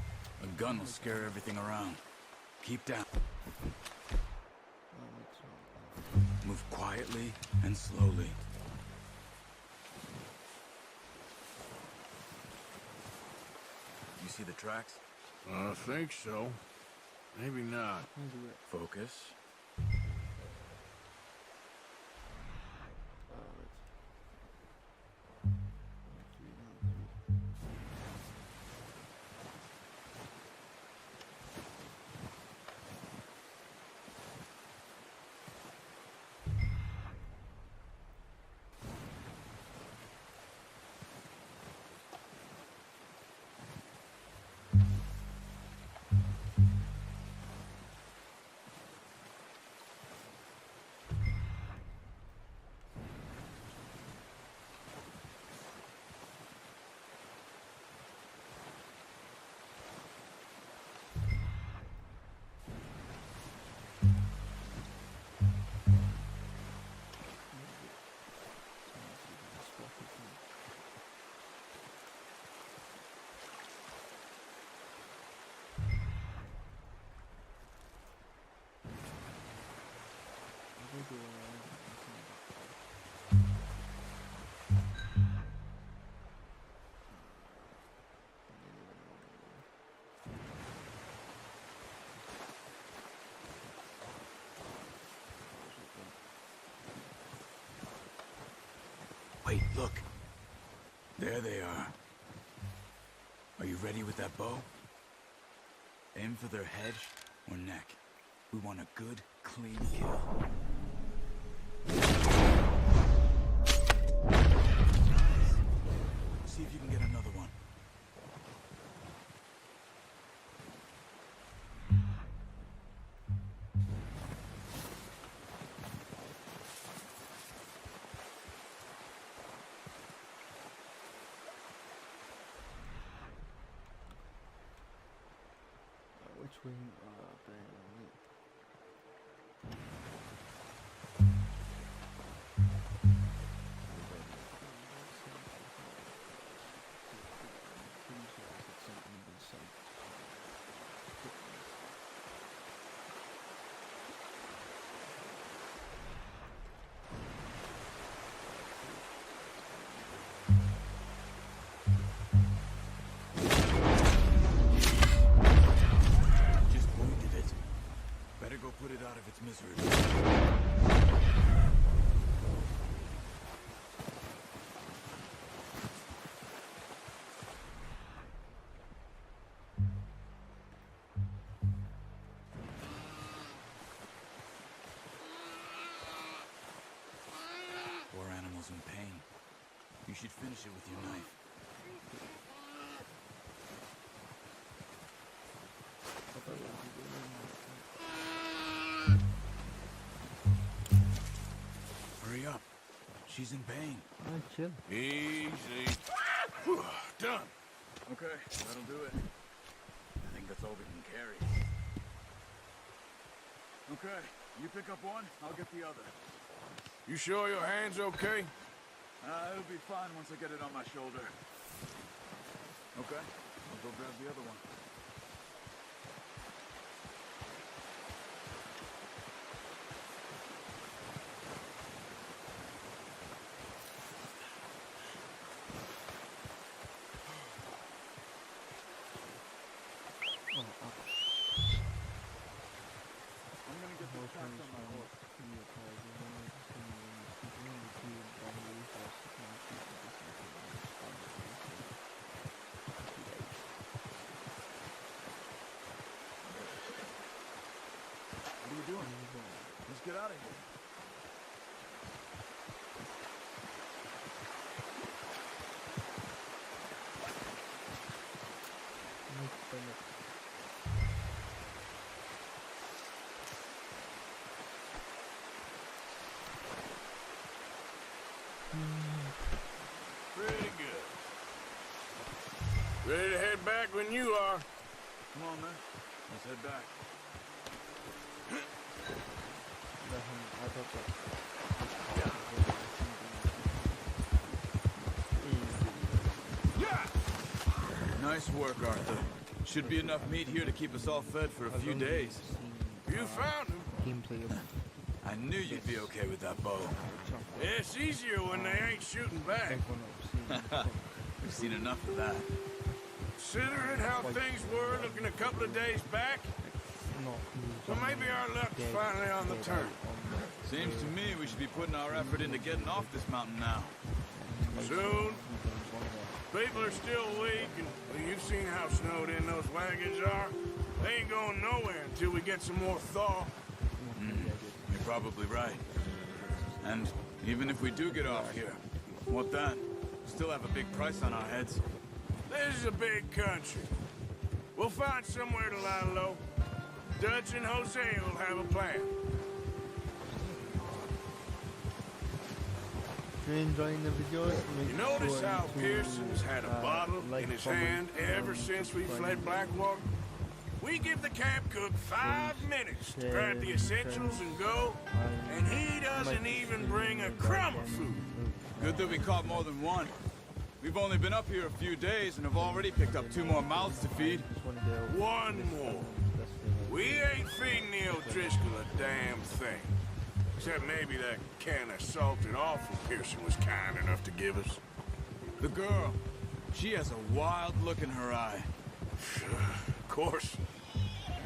A gun will scare everything around. Keep down. Move quietly and slowly. You see the tracks? I think so. Maybe not. Focus. Wait, look. There they are. Are you ready with that bow? Aim for their head or neck. We want a good, clean kill. See if you can get another one. Which way? There. Put it out of its misery. Poor animals in pain. You should finish it with your knife. Hurry up. She's in pain. Chill. Easy. Done. Okay, that'll do it. I think that's all we can carry. Okay, you pick up one, I'll get the other. You sure your hand's okay? It'll be fine once I get it on my shoulder. Okay, I'll go grab the other one. What are you doing? Let's get out of here. Pretty good. Ready to head back when you are. Come on, man. Let's head back. Nice work, Arthur. Should be enough meat here to keep us all fed for a few days. You found him. Gameplay of I knew you'd be okay with that bow. It's easier when they ain't shooting back. We've seen enough of that. Considering how things were looking a couple of days back, so maybe our luck's finally on the turn. Seems to me we should be putting our effort into getting off this mountain now. Soon. People are still weak, and well, you've seen how snowed in those wagons are. They ain't going nowhere until we get some more thaw. You're probably right. And even if we do get off here, what then? We still have a big price on our heads. This is a big country. We'll find somewhere to lie low. Dutch and Jose will have a plan. If you're enjoying the video, You notice how Pearson's had a bottle in his hand ever since we fled Blackwater? We give the camp cook 5 minutes to grab the essentials and go, and he doesn't even bring a crumb of food. Good that we caught more than one. We've only been up here a few days and have already picked up 2 more mouths to feed. One more. We ain't feeding the O'Driscoll a damn thing. Except maybe that can of salted offal Pearson was kind enough to give us. The girl, she has a wild look in her eye. Of course.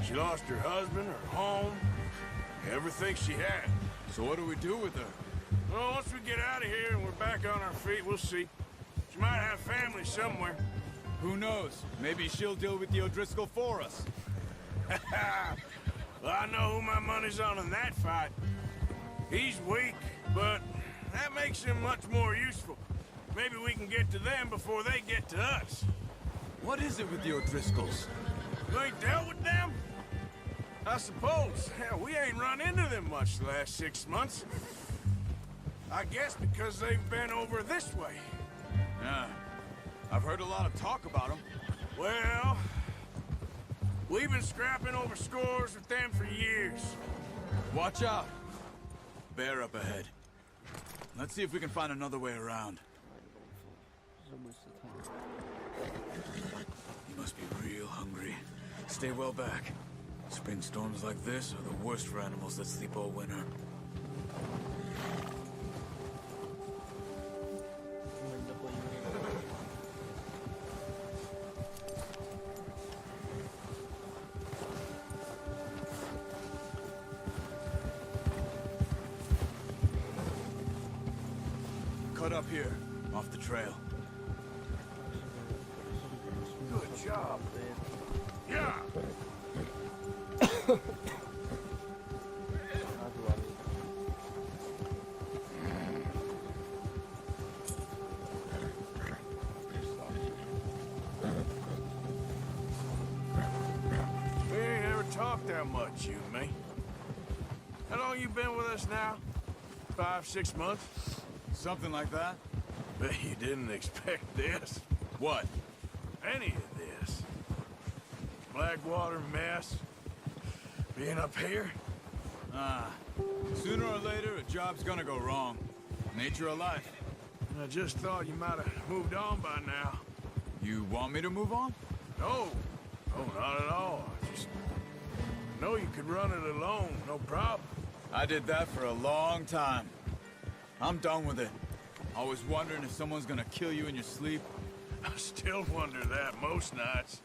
She lost her husband, her home, everything she had. So what do we do with her? Well, once we get out of here and we're back on our feet, we'll see. She might have family somewhere. Who knows? Maybe she'll deal with the O'Driscoll for us. Well, I know who my money's on in that fight. He's weak, but that makes him much more useful. Maybe we can get to them before they get to us. What is it with the O'Driscolls? You ain't dealt with them? I suppose. Hell, we ain't run into them much the last 6 months. I guess because they've been over this way. Yeah. I've heard a lot of talk about them. Well, we've been scrapping over scores with them for years. Watch out. Bear up ahead. Let's see if we can find another way around. You must be real hungry. Stay well back. Spring storms like this are the worst for animals that sleep all winter. Cut up here, off the trail. Good job. Yeah. We ain't ever talked that much, you and me. How long you been with us now? 5, 6 months? Something like that? Bet you didn't expect this. What? Any of this. Blackwater mess. Being up here. Sooner or later, a job's gonna go wrong. Nature of life. I just thought you might have moved on by now. You want me to move on? No. No, not at all. I just know you could run it alone, no problem. I did that for a long time. I'm done with it. Always wondering if someone's gonna kill you in your sleep. I still wonder that most nights.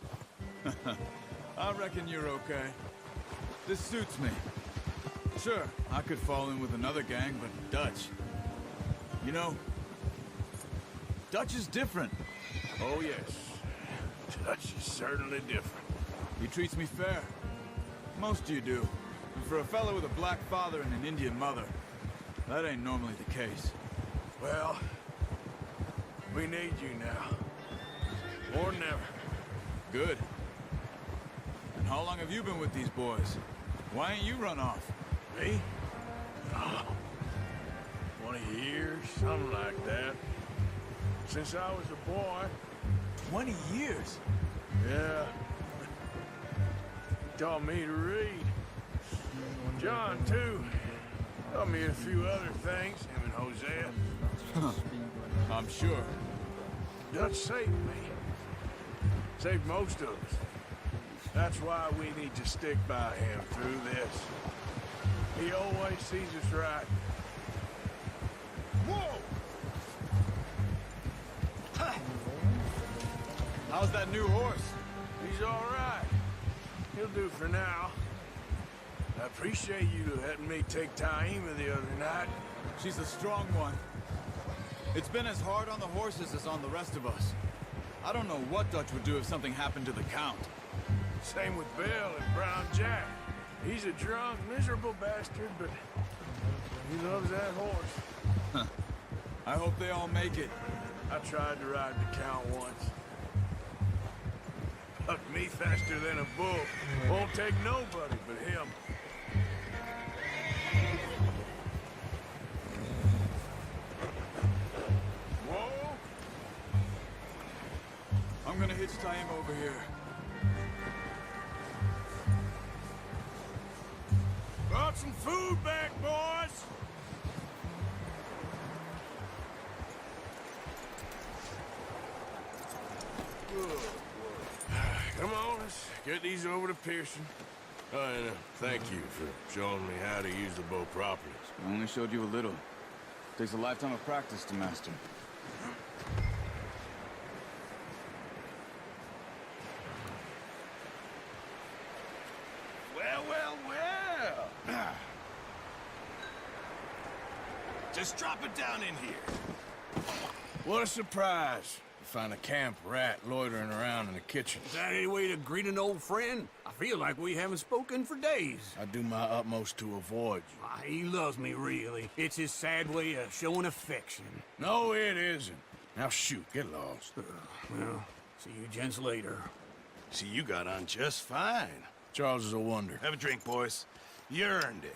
I reckon you're okay. This suits me. Sure, I could fall in with another gang, but Dutch... You know, Dutch is different. Oh, yes. Dutch is certainly different. He treats me fair. Most of you do. And for a fellow with a black father and an Indian mother, that ain't normally the case. Well, we need you now. More than ever. Good. And how long have you been with these boys? Why ain't you run off? Me? Oh, 20 years, something like that. Since I was a boy. 20 years? Yeah. Taught me to read. John, too. Taught me a few other things, him and Hosea. I'm sure. Dutch saved me. Saved most of us. That's why we need to stick by him through this. He always sees us right. Whoa! How's that new horse? He's all right. He'll do for now. I appreciate you letting me take Taima the other night. She's a strong one. It's been as hard on the horses as on the rest of us. I don't know what Dutch would do if something happened to the Count. Same with Bill and Brown Jack. He's a drunk, miserable bastard, but he loves that horse. I hope they all make it. I tried to ride the Count once. Bucked me faster than a bull. Won't take nobody but him. Whoa! I'm gonna hitch Taima over here. Brought some food back, boys! Good. Come on, let's get these over to Pearson. Oh, and thank you for showing me how to use the bow properly. I only showed you a little. Takes a lifetime of practice to master. Well, well, well! Just drop it down in here. What a surprise. Find a camp rat loitering around in the kitchen. Is that any way to greet an old friend? I feel like we haven't spoken for days. I do my utmost to avoid you. Ah, he loves me, really. It's his sad way of showing affection. No, it isn't. Now shoot, get lost. Well, see you gents later. See, you got on just fine. Charles is a wonder. Have a drink, boys. You earned it.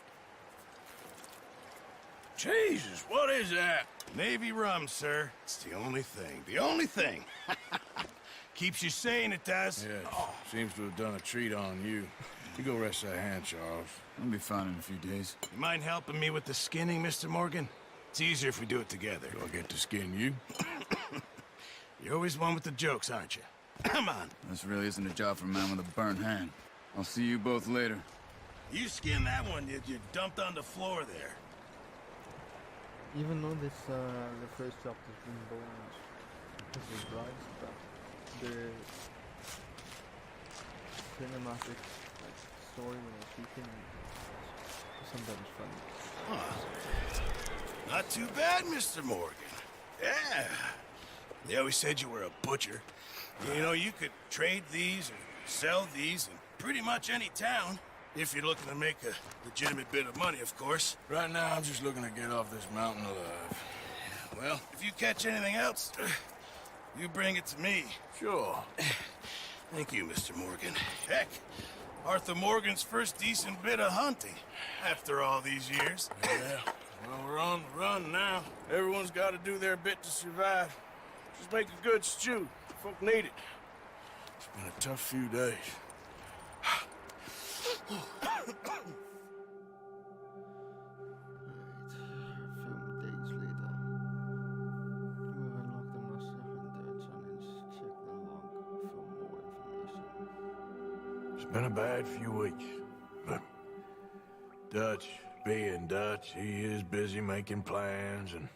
Jesus, what is that? Navy rum, sir. It's the only thing. The only thing. Keeps you sane, it does. Yeah, seems to have done a treat on you. You go rest that hand, Charles. I'll be fine in a few days. You mind helping me with the skinning, Mr. Morgan? It's easier if we do it together. Do I get to skin you? You're always one with the jokes, aren't you? Come on. This really isn't a job for a man with a burnt hand. I'll see you both later. You skinned that one, did you? Dumped on the floor there. Even though this the first chapter's been bonus, this is right, but the cinematic story when it's shooting is sometimes funny. Huh. Not too bad, Mr. Morgan. Yeah. They always said you were a butcher. You know, you could trade these or sell these in pretty much any town. If you're looking to make a legitimate bit of money, of course. Right now, I'm just looking to get off this mountain alive. Well, if you catch anything else, you bring it to me. Sure. Thank you, Mr. Morgan. Heck, Arthur Morgan's first decent bit of hunting after all these years. Yeah, well, we're on the run now. Everyone's got to do their bit to survive. Just make a good stew. Folk need it. It's been a tough few days. It's been a bad few weeks, but Dutch being Dutch, he is busy making plans, and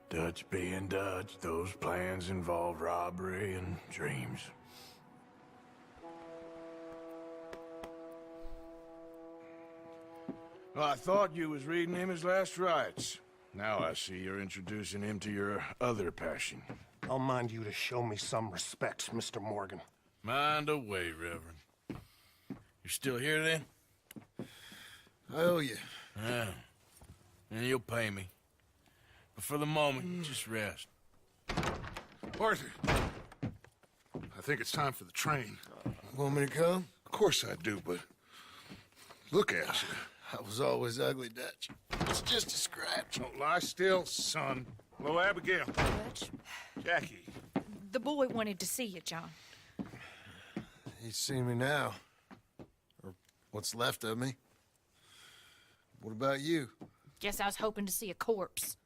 Dutch being Dutch, those plans involve robbery and dreams. Well, I thought you was reading him his last rites. Now I see you're introducing him to your other passion. I'll mind you to show me some respect, Mr. Morgan. Mind away, Reverend. You still here, then? I owe you. Yeah. And you'll pay me. But for the moment, just rest. Arthur, I think it's time for the train. Want me to come? Of course I do, but look at you. I was always ugly, Dutch. It's just a scratch. Don't lie still, son. Hello, Abigail. Dutch, Jackie. the boy wanted to see you, John. He's seen me now. Or what's left of me. What about you? Guess I was hoping to see a corpse.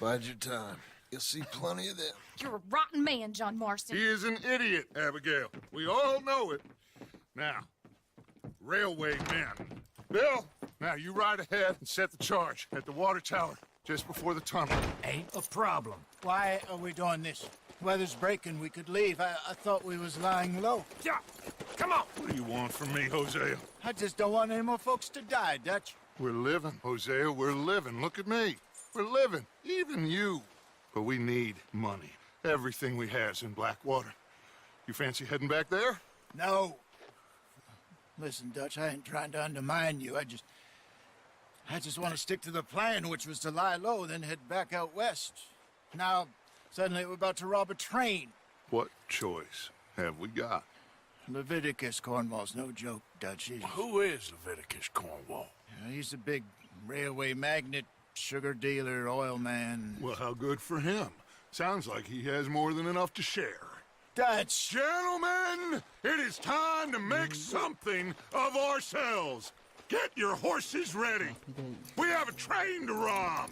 Bide your time. You'll see plenty of them. You're a rotten man, John Marston. He is an idiot, Abigail. We all know it. Now, railway men. Bill, now you ride ahead and set the charge at the water tower just before the tunnel. Ain't a problem. Why are we doing this? Weather's breaking. We could leave. I thought we was lying low. Yeah, come on. What do you want from me, Hosea? I just don't want any more folks to die, Dutch. We're living, Hosea. We're living. Look at me. We're living. Even you. But we need money. Everything we has in Blackwater. You fancy heading back there? No. Listen, Dutch, I ain't trying to undermine you. I just want to stick to the plan, which was to lie low, then head back out west. Now, suddenly we're about to rob a train. What choice have we got? Leviticus Cornwall's no joke, Dutch. Who is Leviticus Cornwall? He's a big railway magnate, sugar dealer, oil man. Well, how good for him. Sounds like he has more than enough to share. Dutch! Gentlemen, it is time to make something of ourselves. Get your horses ready. We have a train to rob.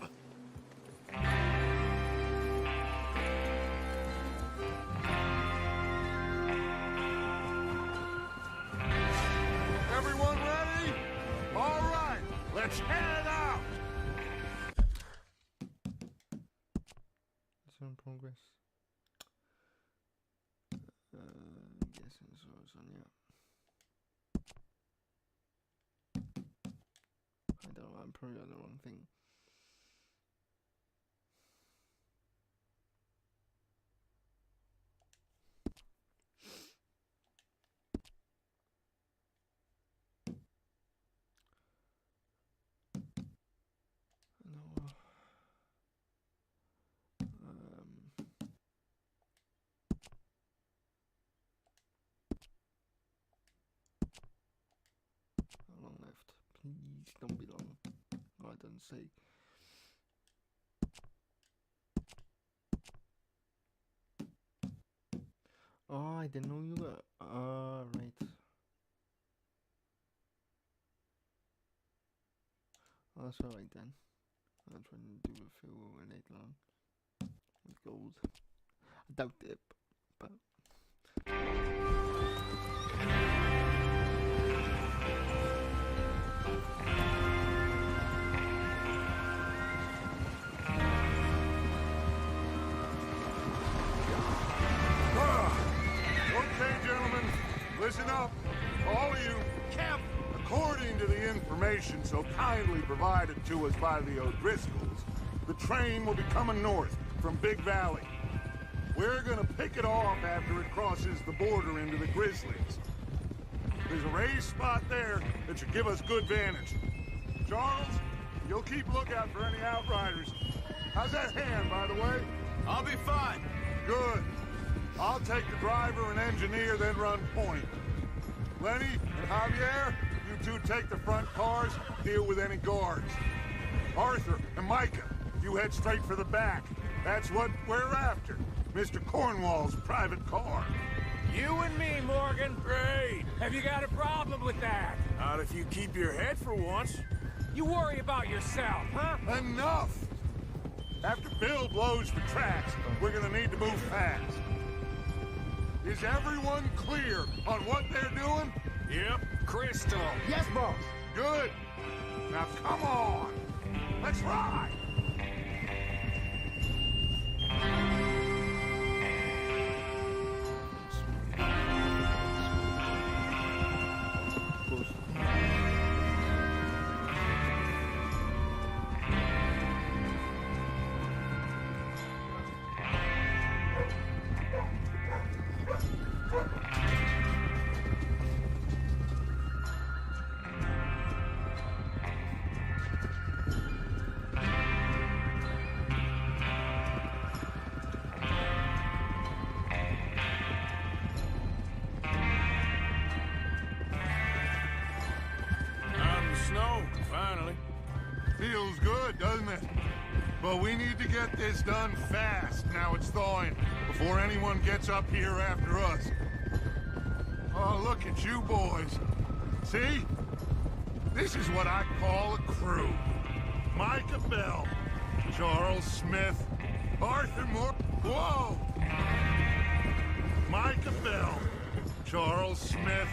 Everyone ready? All right, let's head out. It's in progress. Guessing so, yeah. I don't know, I'm probably on the wrong thing. don't belong. No, I don't say. Oh, I didn't know you were. Right. That's alright then. I'll try and do a few later on with gold. I doubt it, but. Okay, gentlemen, listen up, all of you. Cap! According to the information so kindly provided to us by the O'Driscolls, the train will be coming north from Big Valley. We're gonna pick it off after it crosses the border into the Grizzlies. There's a raised spot there that should give us good vantage. Charles, you'll keep lookout for any outriders. How's that hand, by the way? I'll be fine. Good. I'll take the driver and engineer, then run point. Lenny and Javier, you two take the front cars, deal with any guards. Arthur and Micah, you head straight for the back. That's what we're after. Mr. Cornwall's private car. You and me, Morgan. Great. Have you got a problem with that? Not if you keep your head for once. You worry about yourself, huh? Enough! After Bill blows the tracks, we're gonna need to move fast. Is everyone clear on what they're doing? Yep. Crystal. Yes, boss. Good. Now come on. Let's ride. Feels good, doesn't it? But we need to get this done fast, now it's thawing, before anyone gets up here after us. Oh, look at you boys. See? This is what I call a crew. Micah Bell, Charles Smith, Arthur Moore... Whoa! Micah Bell, Charles Smith,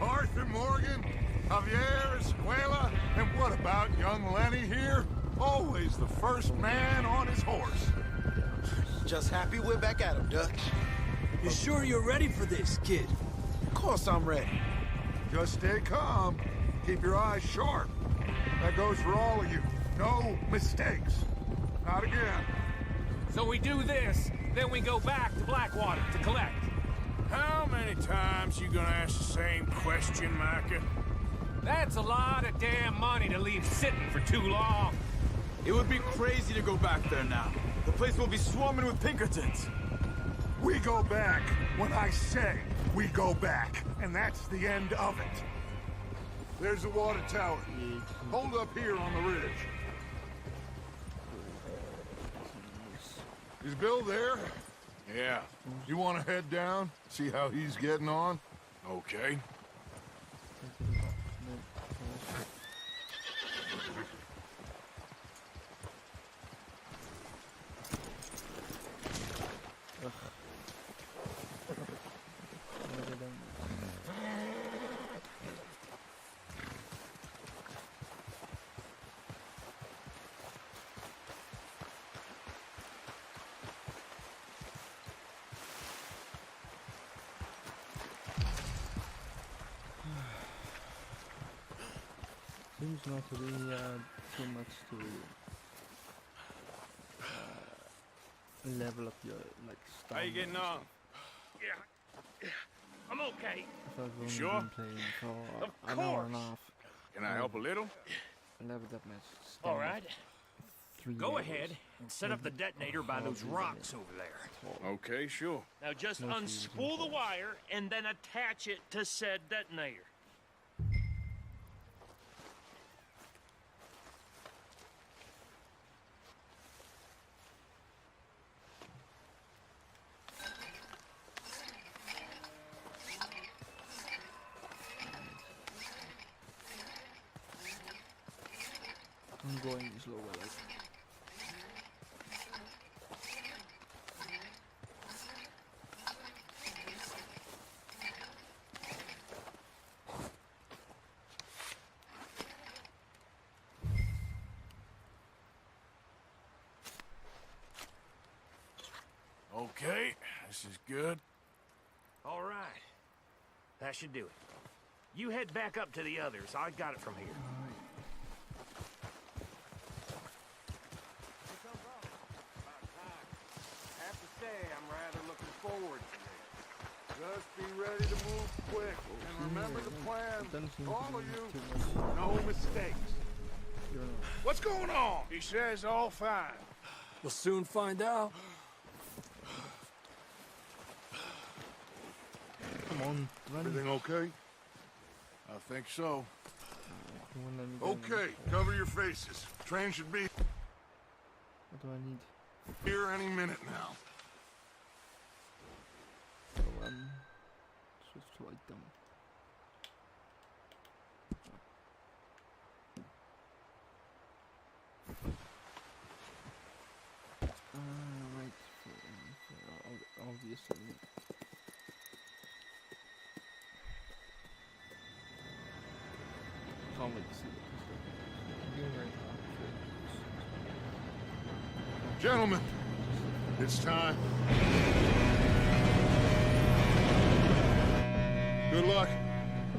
Arthur Morgan, Javier Escuela, and what about young Lenny here? Always the first man on his horse. Just happy we're back at him, Dutch. You sure you're ready for this, kid? Of course I'm ready. Just stay calm. Keep your eyes sharp. That goes for all of you. No mistakes. Not again. So we do this, then we go back to Blackwater to collect. How many times you gonna ask the same question, Micah? That's a lot of damn money to leave sitting for too long. It would be crazy to go back there now. The place will be swarming with Pinkertons. We go back when I say we go back, and that's the end of it. There's the water tower. Hold up here on the ridge. Is Bill there? Yeah. You want to head down, see how he's getting on? Okay. Seems not to be too much to level up your like stamina. How you getting on? Yeah. I'm okay. If I've only Sure? been playing for Of an hour and a course. half. Can I help a little? I leveled up my stamina. All right. 3 Go levels. ahead and set up the detonator by those rocks over there. Okay, sure. Now just No unspool the wire and then attach it to said detonator. going slower, like. Okay, this is good. All right. That should do it. You head back up to the others. I got it from here. I have to say, I'm rather looking forward to this. Just be ready to move quick. And remember the plan. All of you, no mistakes. What's going on? He says all fine. We'll soon find out. Come on, run. Everything okay? I think so. Okay, cover your faces. Train should be What do I need? here any minute now. So, switch to item. Right, for obviously. Can't wait to see what this doing right now. Gentlemen, it's time. Good luck,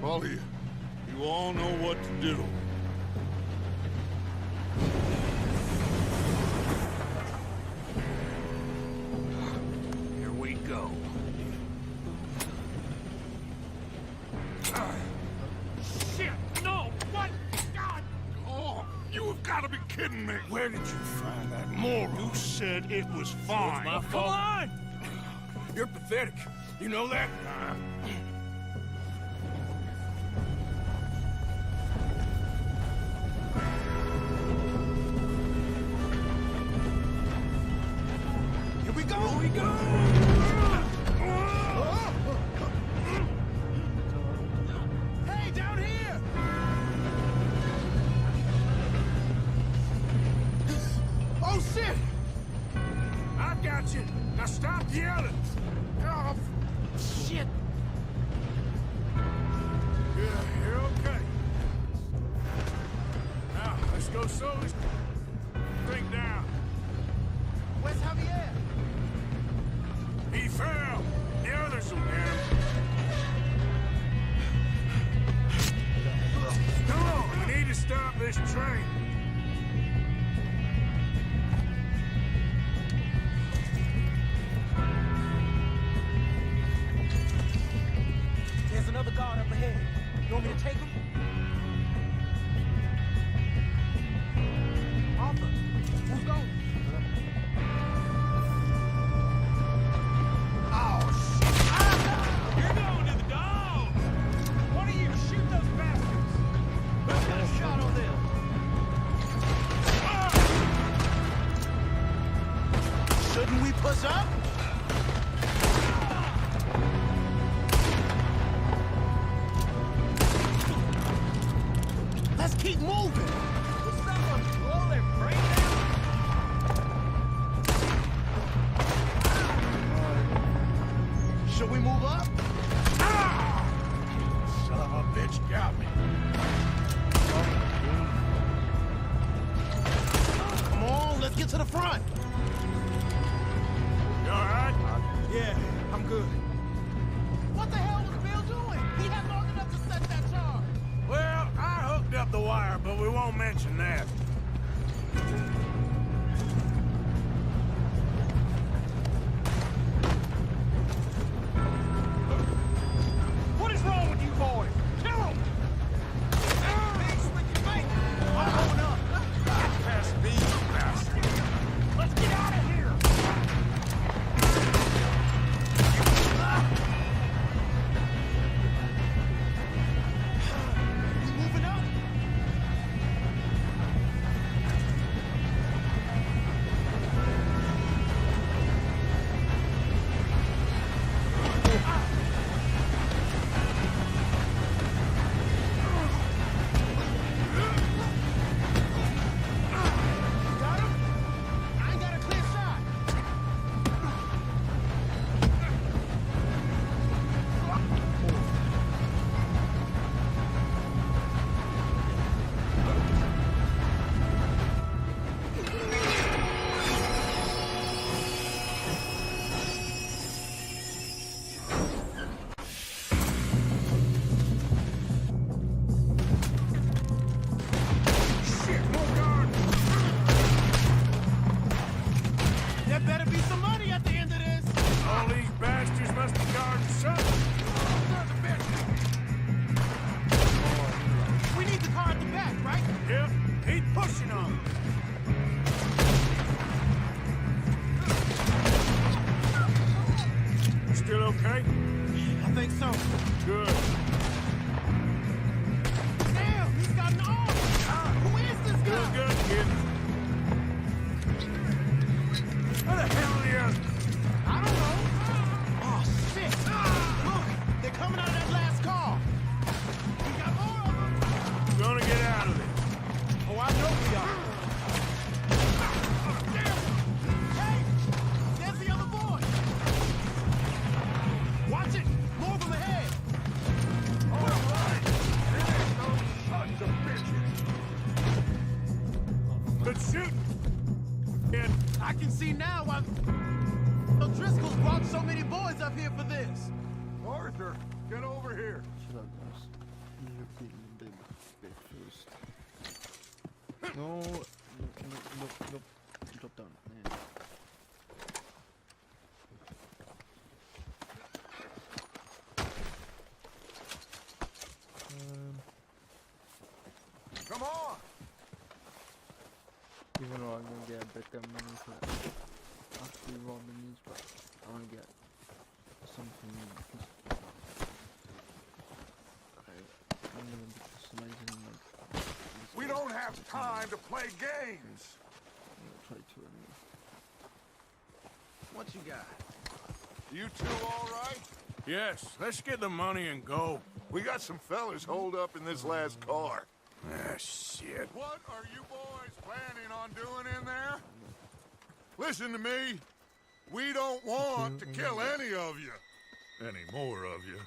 all of you. You all know what to do. Here we go. Shit! No! What? God! Oh, you have got to be kidding me. Where did you find that moron? You said it was fine. my Come fault. on! You're pathetic. You know that? Here we go! Here we go! Hey, down here! Oh, shit! I got you. Now stop yelling. Oh, shit! Yeah, you're okay. Now, let's go slowly. Bring down. Where's Javier? He fell. The others will get him. Come on, we need to stop this train. There's another guard up ahead. You want me to take him? Arthur, who's going? Oh, shit! You're going to the dogs! One of you, shoot those bastards! Let's get a shot on them! Shouldn't we push up? Let's keep moving! Will someone blow their brain out? Should we move up? Son of a bitch got me. Come on, let's get to the front! You alright? Yeah, I'm good. What the hell was Bill doing? He had long enough to set that charge. Well, I hooked up the wire, but we won't mention that. What is wrong with you boys? Kill him! I'm going up. Get past me, you bastard. Let's get out of here! We moving up? still okay? I think so. Good. Damn, he's got an arm! Who is this guy? Doing good, kid. Where the hell are you? I don't know. Oh, shit. Look, they're coming out of that last car. We got more of them. Gonna get out of there. Oh, I know we are. Damn. Hey, there's the other boy. Watch it. More of them ahead. All right. There ain't no sons of bitches. Good shooting. Kid. I can see now why O'Driscoll's brought so many boys up here for this. Arthur, get over here. Chill out, guys. Look in the bed first. No, no. Drop down. Yeah. Come on. Even though I'm gonna get better money for actually robbing these, but I wanna get something because I'm gonna be specializing in like. We don't have time to play games. I'm gonna try to anyway. What you got? You two all right? Yes, let's get the money and go. We got some fellas holed up in this last car. Ah, shit. What are you boys planning on doing in there? Listen to me. We don't want to kill any of you. Any more of you.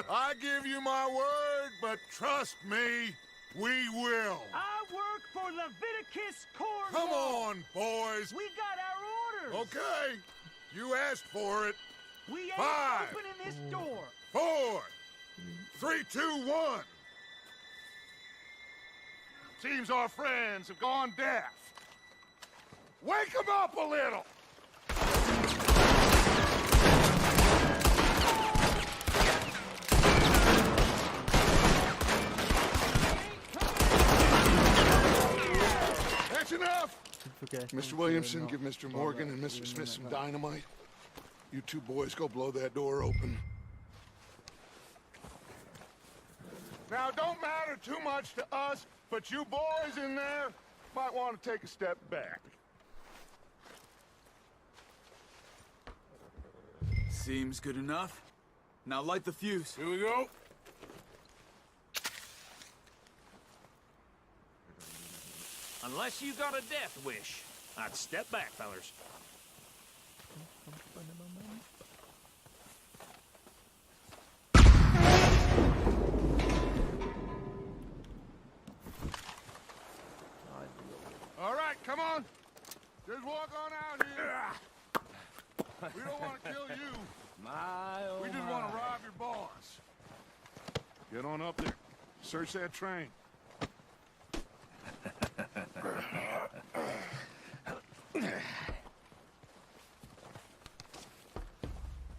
I give you my word, but trust me, we will. I work for Leviticus Cornwall. Come on, boys. We got our orders. Okay. You asked for it. We ain't 5, opening this door. 4, 3, 2, 1. Seems our friends have gone deaf. Wake them up a little. That's enough. Mr. Williamson, give Mr. Morgan and Mr. Smith some dynamite. You two boys go blow that door open. Now, don't matter too much to us, but you boys in there might want to take a step back. Seems good enough. Now light the fuse. Here we go. Unless you got a death wish, I'd step back, fellers. All right, come on. Just walk on out here. We don't want to kill you. We just want to rob your boss. Get on up there. Search that train.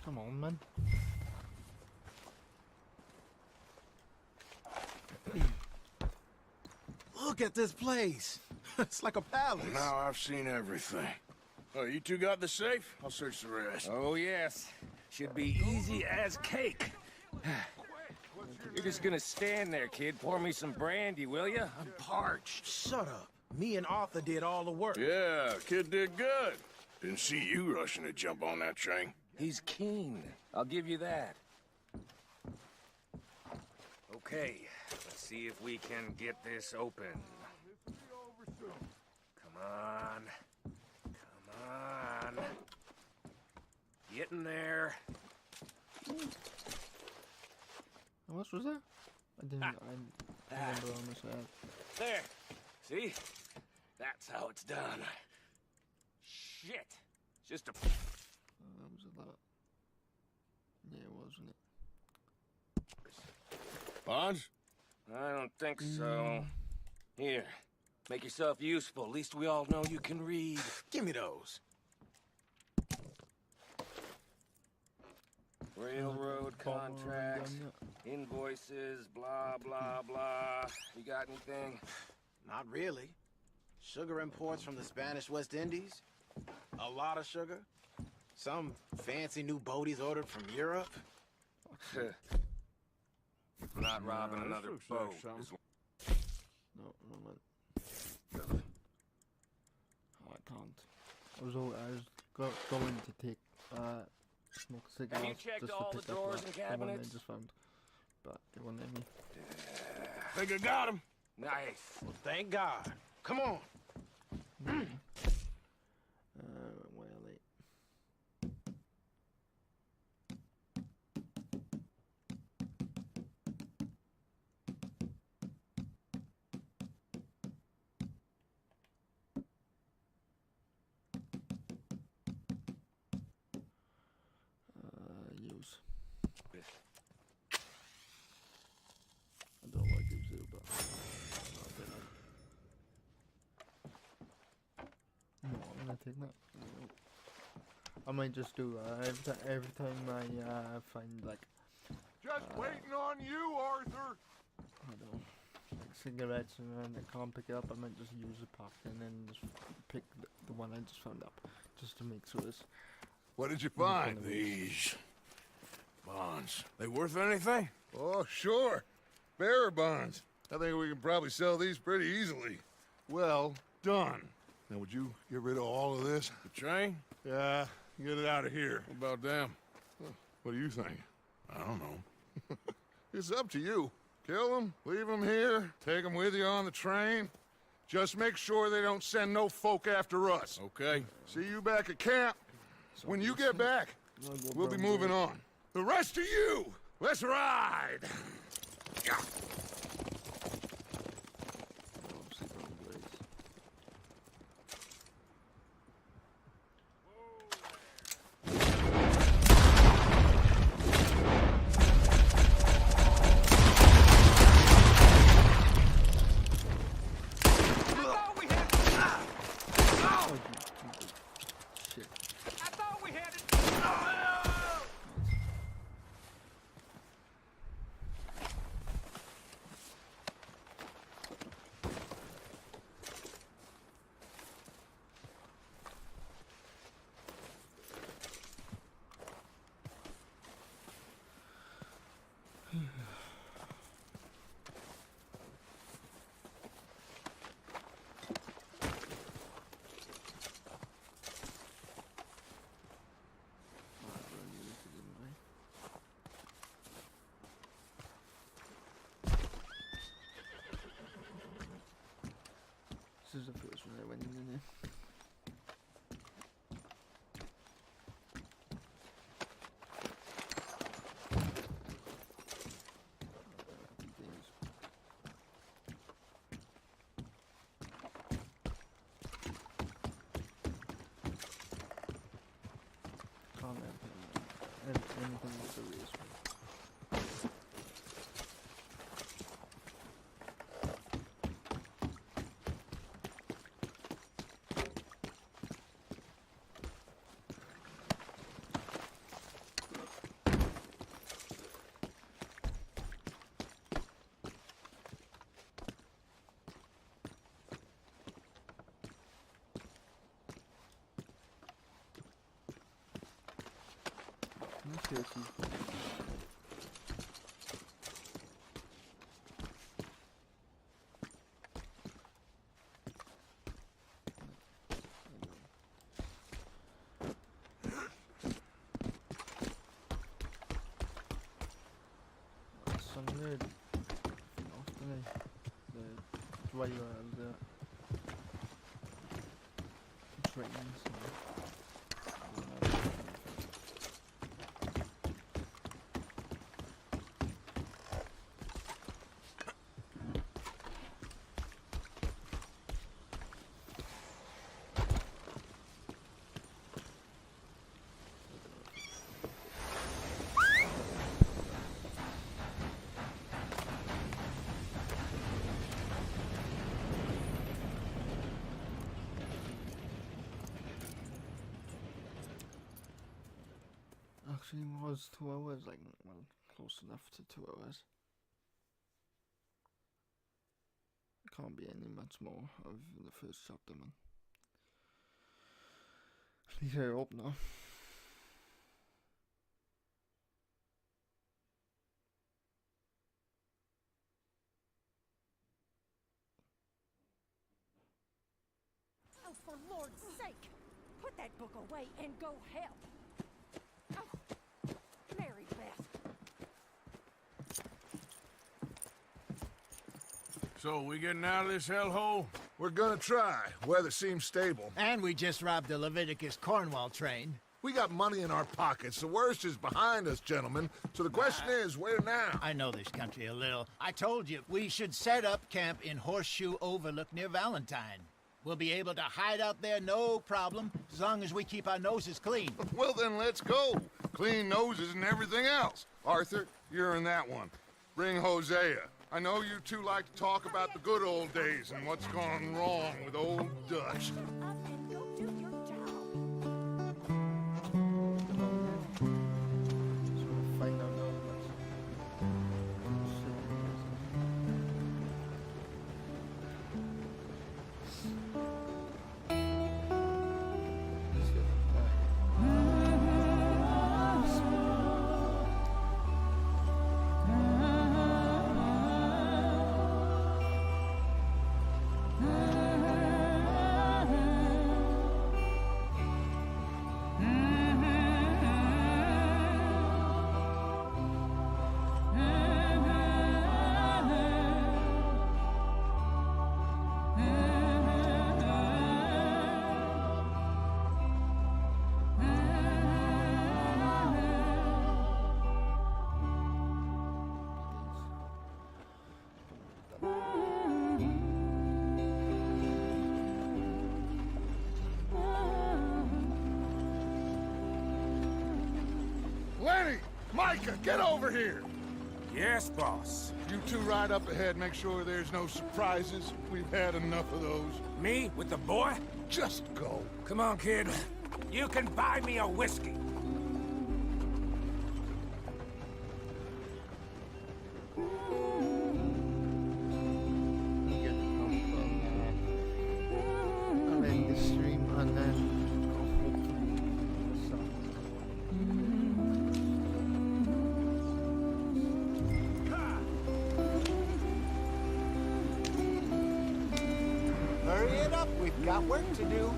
Come on, man. Look at this place. It's like a palace. Now I've seen everything. Oh, you two got the safe? I'll search the rest. Oh, yes. Should be easy as cake. You're just gonna stand there, kid. Pour me some brandy, will you? I'm parched. Shut up. Me and Arthur did all the work. Yeah, kid did good. Didn't see you rushing to jump on that train. He's keen. I'll give you that. Okay, let's see if we can get this open. Come on. Come on. Get in there. How much was that? I didn't. I remember how much I had. There. See? That's how it's done. Shit. Just a... That was a lot. Yeah, it wasn't it? Bonds? I don't think so. Here. Make yourself useful. At least we all know you can read. Give me those. Railroad contracts, invoices, blah, blah, blah. You got anything? Not really. Sugar imports from the Spanish West Indies. A lot of sugar. Some fancy new boat he's ordered from Europe? Not robbing another this looks boat. like something. No, I can't. I was going to take smoke cigarettes. Have you checked just all to the pick up drawers that and one I cabinets? just found, but it won't let me. Think I got him? Nice. Well, thank God. Come on. Way late. Use. I don't like use it, but no, I'm gonna take that. I might just do every time I find like Just waiting on you, Arthur. I don't know, like cigarettes and then I can't pick it up. I might just use a pack and then just pick the one I just found up, just to make sure it's. What did you find? These bonds. They worth anything? Oh, sure. Bearer bonds. I think we can probably sell these pretty easily. Well done. Now, would you get rid of all of this? The train? Yeah, get it out of here. What about them? What do you think? I don't know. It's up to you. Kill them, leave them here, take them with you on the train. Just make sure they don't send no folk after us. Okay. See you back at camp. When you get back, we'll be moving on. The rest of you, let's ride! Yeah. This is the first one I went in there. Anything with the race. Okay. Sanırım the driver of the trains. Actually was 2 hours, like, well, close enough to 2 hours. Can't be any much more of the first chapter, man. At least I hope now. that book away and go help. Oh, Mary Beth. So, we getting out of this hellhole? We're gonna try. Weather seems stable. And we just robbed the Leviticus Cornwall train. We got money in our pockets. The worst is behind us, gentlemen. So the question is, where now? I know this country a little. I told you, we should set up camp in Horseshoe Overlook near Valentine. We'll be able to hide out there, no problem, as long as we keep our noses clean. Well, then let's go. Clean noses and everything else. Arthur, you're in that one. Bring Hosea. I know you two like to talk about the good old days and what's gone wrong with old Dutch. Lenny! Micah, get over here! Yes, boss. You two ride up ahead, make sure there's no surprises. We've had enough of those. Me? With the boy? Just go. Come on, kid. You can buy me a whiskey. You get to come from I'll end the stream and then go hopefully the sun. Hurry it up, we've got work to do.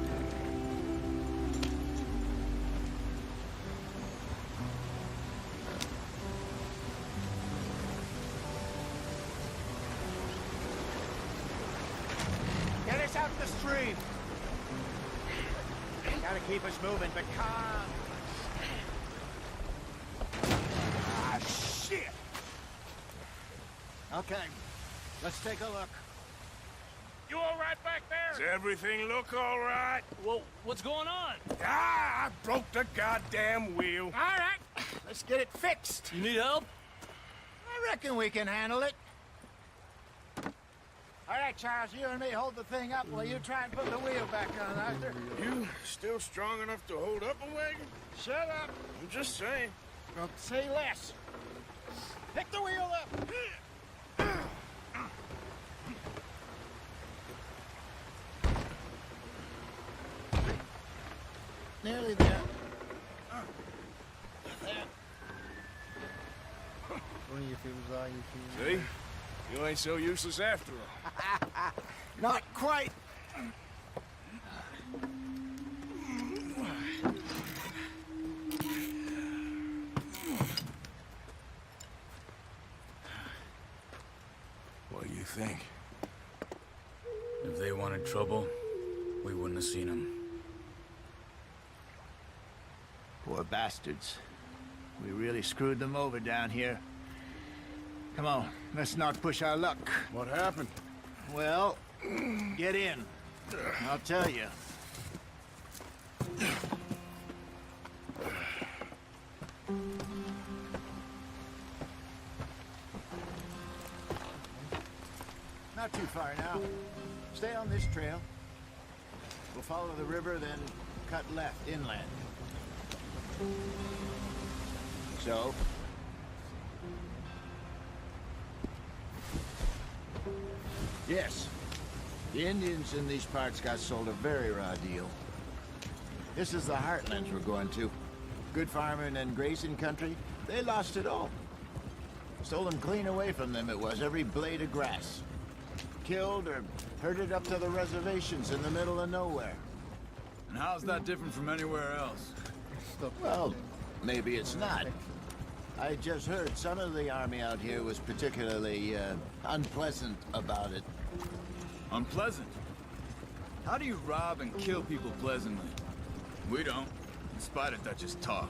Get us out the stream. Gotta keep us moving, but calm. Ah, shit! Okay, let's take a look. You all right back there? Does everything look all right? Well, what's going on? Ah, I broke the goddamn wheel. All right, let's get it fixed. You need help? I reckon we can handle it. All right, Charles, you and me hold the thing up while you try and put the wheel back on, Arthur. You still strong enough to hold up a wagon? Shut up. I'm just saying. Don't say less. Pick the wheel up. Nearly there. There. Only if it was all you See? You ain't so useless after all. Not quite. What do you think? If they wanted trouble, we wouldn't have seen them. Poor bastards. We really screwed them over down here. Come on, let's not push our luck. What happened? Well, get in. I'll tell you. Not too far now. Stay on this trail. We'll follow the river, then cut left inland. So? Yes. The Indians in these parts got sold a very raw deal. This is the heartlands we're going to. Good farming and grazing country, they lost it all. Stolen clean away from them it was, every blade of grass. Killed or herded up to the reservations in the middle of nowhere. And how's that different from anywhere else? Well, maybe it's not. I just heard some of the army out here was particularly unpleasant about it. Unpleasant? How do you rob and kill people pleasantly? We don't, in spite of Dutch's talk.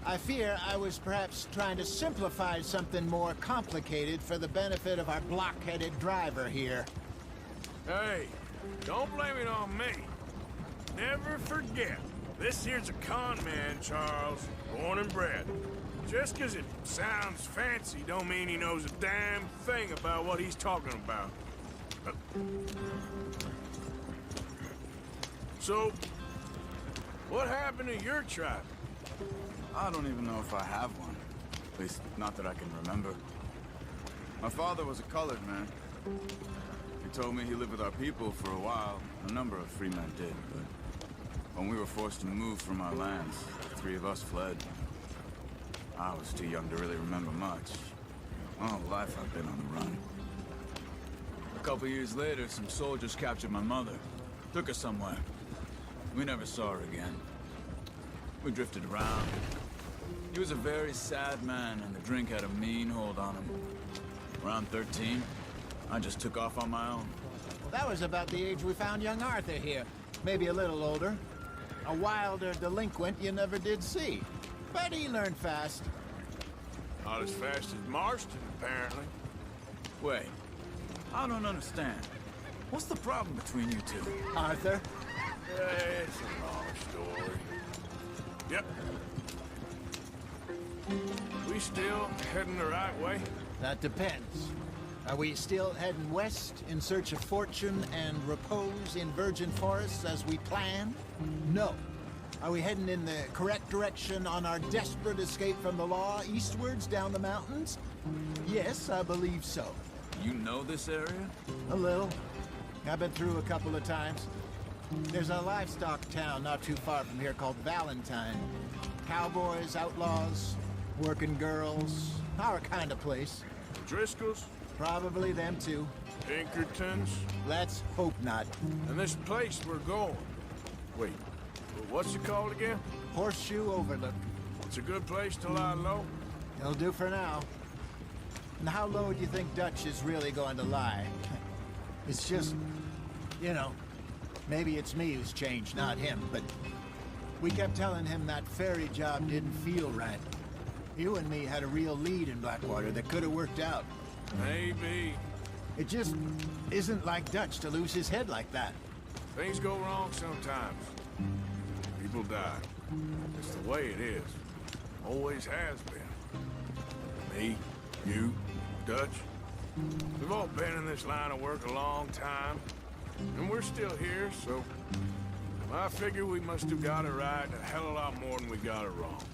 I fear I was perhaps trying to simplify something more complicated for the benefit of our block-headed driver here. Hey, don't blame it on me. Never forget, this here's a con man, Charles, born and bred. Just 'cause it sounds fancy don't mean he knows a damn thing about what he's talking about. So, what happened to your tribe? I don't even know if I have one. At least, not that I can remember. My father was a colored man. He told me he lived with our people for a while. A number of free men did, but when we were forced to move from our lands, the three of us fled. I was too young to really remember much. My whole life I've been on the run. A couple years later, some soldiers captured my mother. Took her somewhere. We never saw her again. We drifted around. He was a very sad man, and the drink had a mean hold on him. Around 13, I just took off on my own. That was about the age we found young Arthur here. Maybe a little older. A wilder delinquent you never did see. But he learned fast. Not as fast as Marston, apparently. Wait, I don't understand. What's the problem between you two? Arthur? It's a long story. Yep. We still heading the right way? That depends. Are we still heading west in search of fortune and repose in virgin forests as we planned? No. Are we heading in the correct direction on our desperate escape from the law eastwards down the mountains? Yes, I believe so. You know this area? A little. I've been through a couple of times. There's a livestock town not too far from here called Valentine. Cowboys, outlaws, working girls, our kind of place. Driscolls? Probably them too. Pinkertons? Let's hope not. And this place we're going. Wait, what's it called again? Horseshoe Overlook. It's a good place to lie low? It'll do for now. And how low do you think Dutch is really going to lie? It's just, you know, maybe it's me who's changed, not him, but we kept telling him that ferry job didn't feel right. You and me had a real lead in Blackwater that could have worked out. Maybe. It just isn't like Dutch to lose his head like that. Things go wrong sometimes. People die. It's the way it is. Always has been. Me, you, Dutch. We've all been in this line of work a long time. And we're still here, so I figure we must have got it right a hell of a lot more than we got it wrong.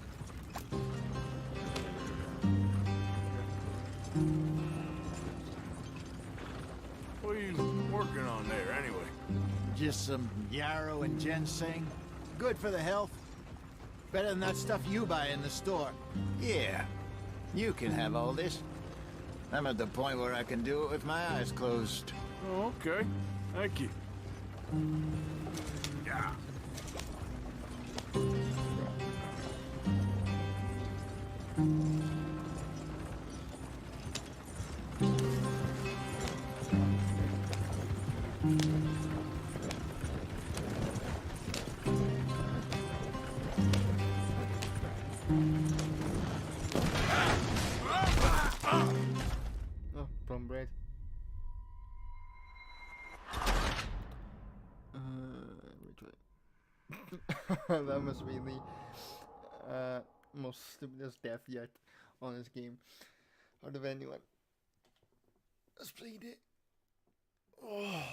What are you working on there, anyway? Just some yarrow and ginseng. Good for the health. Better than that stuff you buy in the store. Yeah, you can have all this. I'm at the point where I can do it with my eyes closed. Oh, okay. Thank you. Yeah. Oh, plum bread. Which way? That must be the most stupidest death yet on this game. Out of anyone. Let's play it. Oh.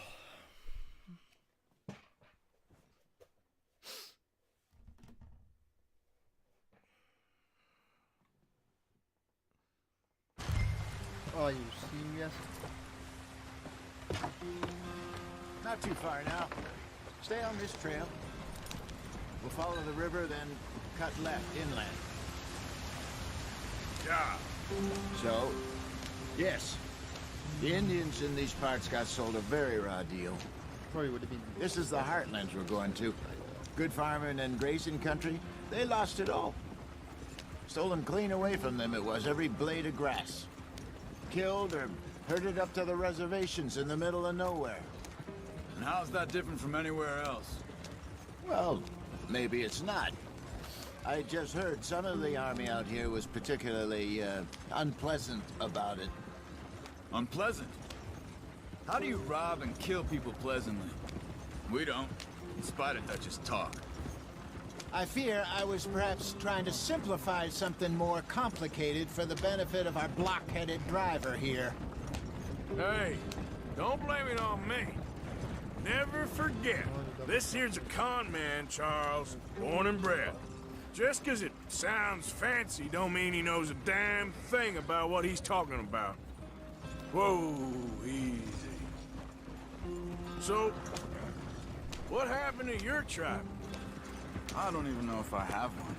Are you serious? Not too far now. Stay on this trail. We'll follow the river, then cut left inland. Yeah. So, yes. The Indians in these parts got sold a very raw deal. Probably would have been. This is the Heartlands we're going to. good farming and grazing country, they lost it all. Stolen clean away from them it was, every blade of grass. Killed or herded up to the reservations in the middle of nowhere. And how's that different from anywhere else? Well, maybe it's not. I just heard some of the army out here was particularly, unpleasant about it. Unpleasant? How do you rob and kill people pleasantly? We don't, in spite of Dutch's talk. I fear I was perhaps trying to simplify something more complicated for the benefit of our block-headed driver here. Hey, don't blame it on me. Never forget, this here's a con man, Charles, born and bred. Just 'cause it sounds fancy don't mean he knows a damn thing about what he's talking about. Whoa, easy. So, what happened to your tribe? I don't even know if I have one.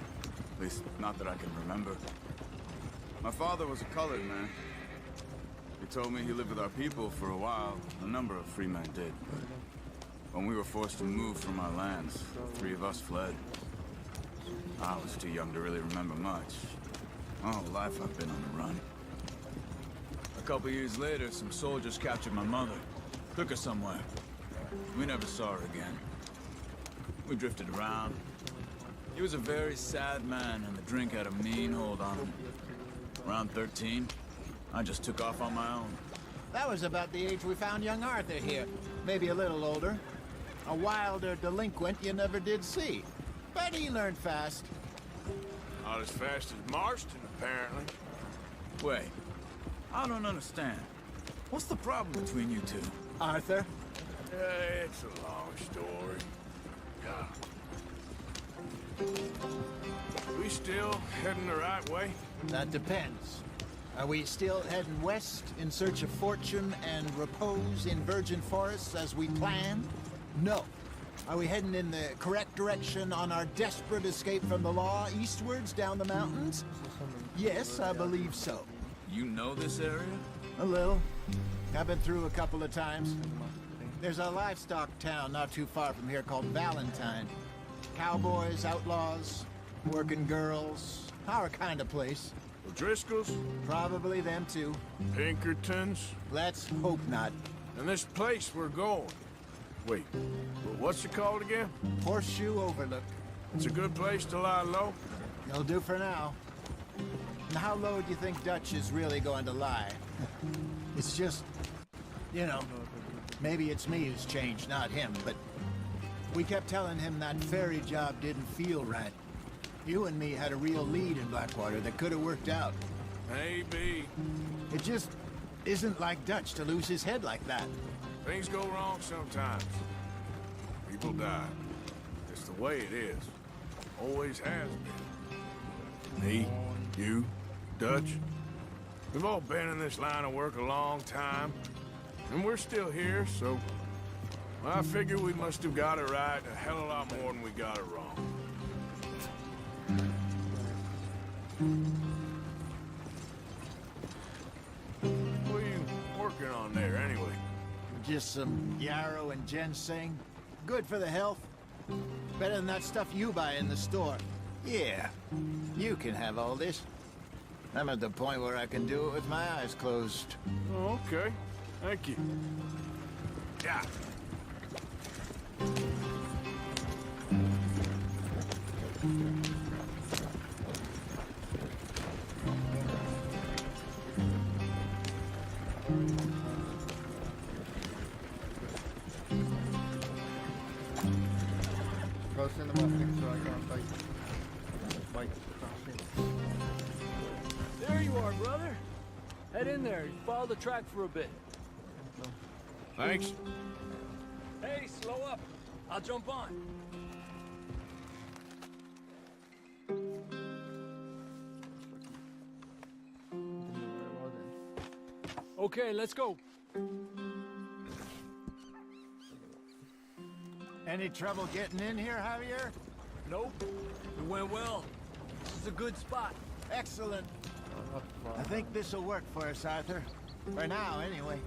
At least, not that I can remember. My father was a colored man. He told me he lived with our people for a while. A number of free men did. When we were forced to move from our lands, the 3 of us fled. I was too young to really remember much. My whole life I've been on the run. A couple years later, some soldiers captured my mother. Took her somewhere. We never saw her again. We drifted around. He was a very sad man, and the drink had a mean hold on him. Around 13, I just took off on my own. That was about the age we found young Arthur here. Maybe a little older. A wilder delinquent you never did see. But he learned fast. Not as fast as Marston, apparently. Wait, I don't understand. What's the problem between you two? Arthur? It's a long story. We still heading the right way? That depends. Are we still heading west in search of fortune and repose in virgin forests as we planned? No. Are we heading in the correct direction on our desperate escape from the law eastwards down the mountains? Yes, I believe so. You know this area? A little. I've been through a couple of times. There's a livestock town not too far from here called Valentine. Cowboys, outlaws, working girls, our kind of place. Driscoll's? Probably them too. Pinkertons? Let's hope not. And this place we're going. Wait, what's it called again? Horseshoe Overlook. It's a good place to lie low? It'll do for now. And how low do you think Dutch is really going to lie? It's just, you know, maybe it's me who's changed, not him, but we kept telling him that ferry job didn't feel right. You and me had a real lead in Blackwater that could have worked out. Maybe. It just isn't like Dutch to lose his head like that. Things go wrong sometimes. People die. It's the way it is. Always has been. Me, you, Dutch. We've all been in this line of work a long time. And we're still here, so... I figure we must have got it right a hell of a lot more than we got it wrong. What are you working on there, anyway? Just some yarrow and ginseng. Good for the health. Better than that stuff you buy in the store. Yeah, you can have all this. I'm at the point where I can do it with my eyes closed. Oh, okay. Thank you. Yeah. Go send them off next so I can't fight. There you are, brother. Head in there. Follow the track for a bit. Thanks. Hey, slow up. I'll jump on. Okay, let's go. Any trouble getting in here, Javier? Nope. It went well. This is a good spot. Excellent. I think this'll work for us, Arthur. For now, anyway.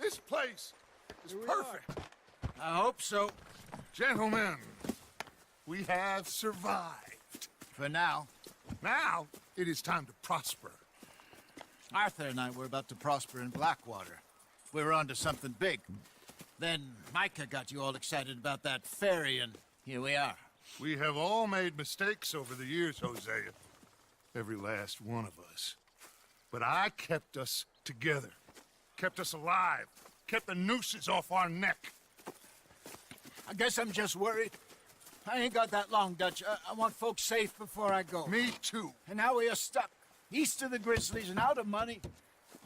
This place is perfect. I hope so. Gentlemen, we have survived. For now. Now, it is time to prosper. Arthur and I were about to prosper in Blackwater. We were onto something big. Then Micah got you all excited about that ferry, and here we are. We have all made mistakes over the years, Hosea. Every last one of us. But I kept us together. Kept us alive. Kept the nooses off our neck. I guess I'm just worried. I ain't got that long, Dutch. I want folks safe before I go. Me too. And now we are stuck. East of the Grizzlies and out of money.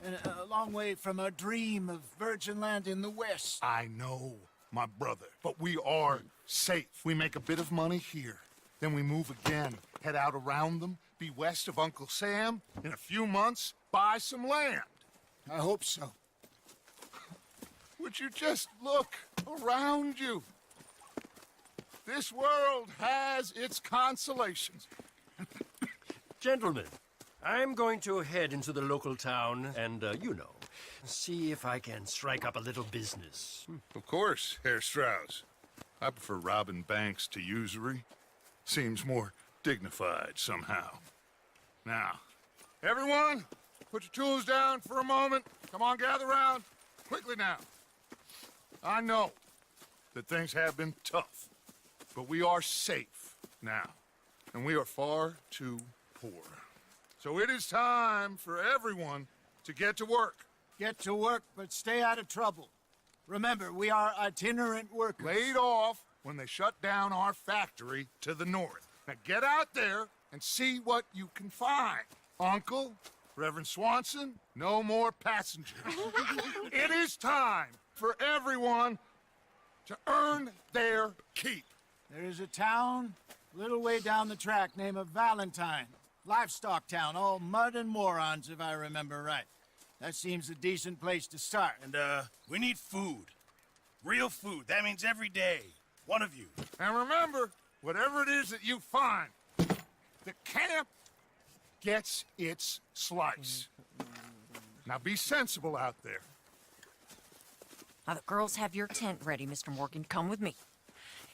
And a long way from our dream of virgin land in the west. I know, my brother. But we are safe. We make a bit of money here. Then we move again. Head out around them. Be west of Uncle Sam. In a few months, buy some land. I hope so. Would you just look around you? This world has its consolations. Gentlemen, I'm going to head into the local town and, see if I can strike up a little business. Of course, Herr Strauss. I prefer robbing banks to usury. Seems more dignified somehow. Now, everyone, put your tools down for a moment. Come on, gather round. Quickly now. I know that things have been tough, but we are safe now, and we are far too poor. So it is time for everyone to get to work. Get to work, but stay out of trouble. Remember, we are itinerant workers. Laid off when they shut down our factory to the north. Now get out there and see what you can find. Uncle, Reverend Swanson, no more passengers. It is time for everyone to earn their keep. There is a town a little way down the track named Valentine. Livestock town, all mud and morons, if I remember right. That seems a decent place to start. And, we need food. Real food. That means every day. One of you. And remember, whatever it is that you find, the camp gets its slice. Now be sensible out there. Now, the girls have your tent ready, Mr. Morgan. Come with me.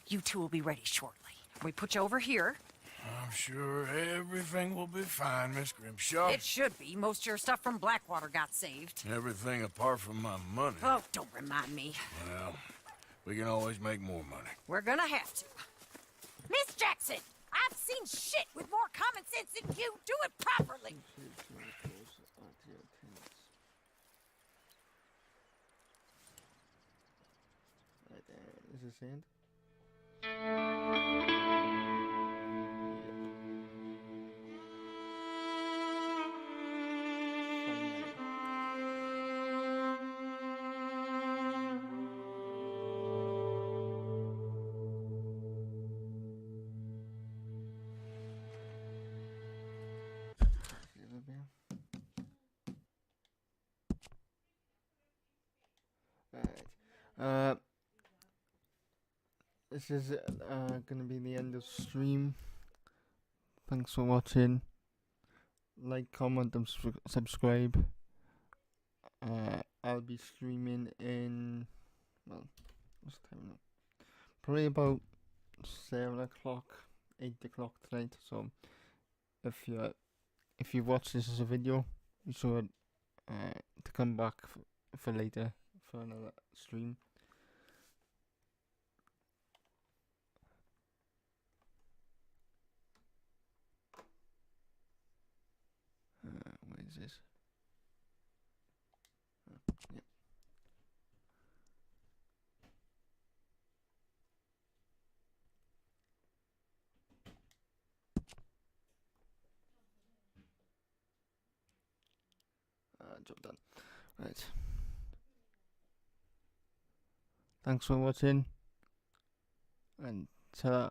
You two will be ready shortly. We put you over here. I'm sure everything will be fine, Miss Grimshaw. It should be. Most of your stuff from Blackwater got saved. Everything apart from my money. Oh, don't remind me. Well, we can always make more money. We're gonna have to. Miss Jackson, I've seen shit with more common sense than you. Do it properly. Is this end? Alright. This is gonna be the end of stream. Thanks for watching. Like, comment, and subscribe. I'll be streaming in, well, what's the time now? Probably about 7 o'clock, 8 o'clock tonight. So if you watch this as a video, be sure to come back for later for another stream. Where is this? Yep. Job done. Right. Thanks for watching, and ta-ra.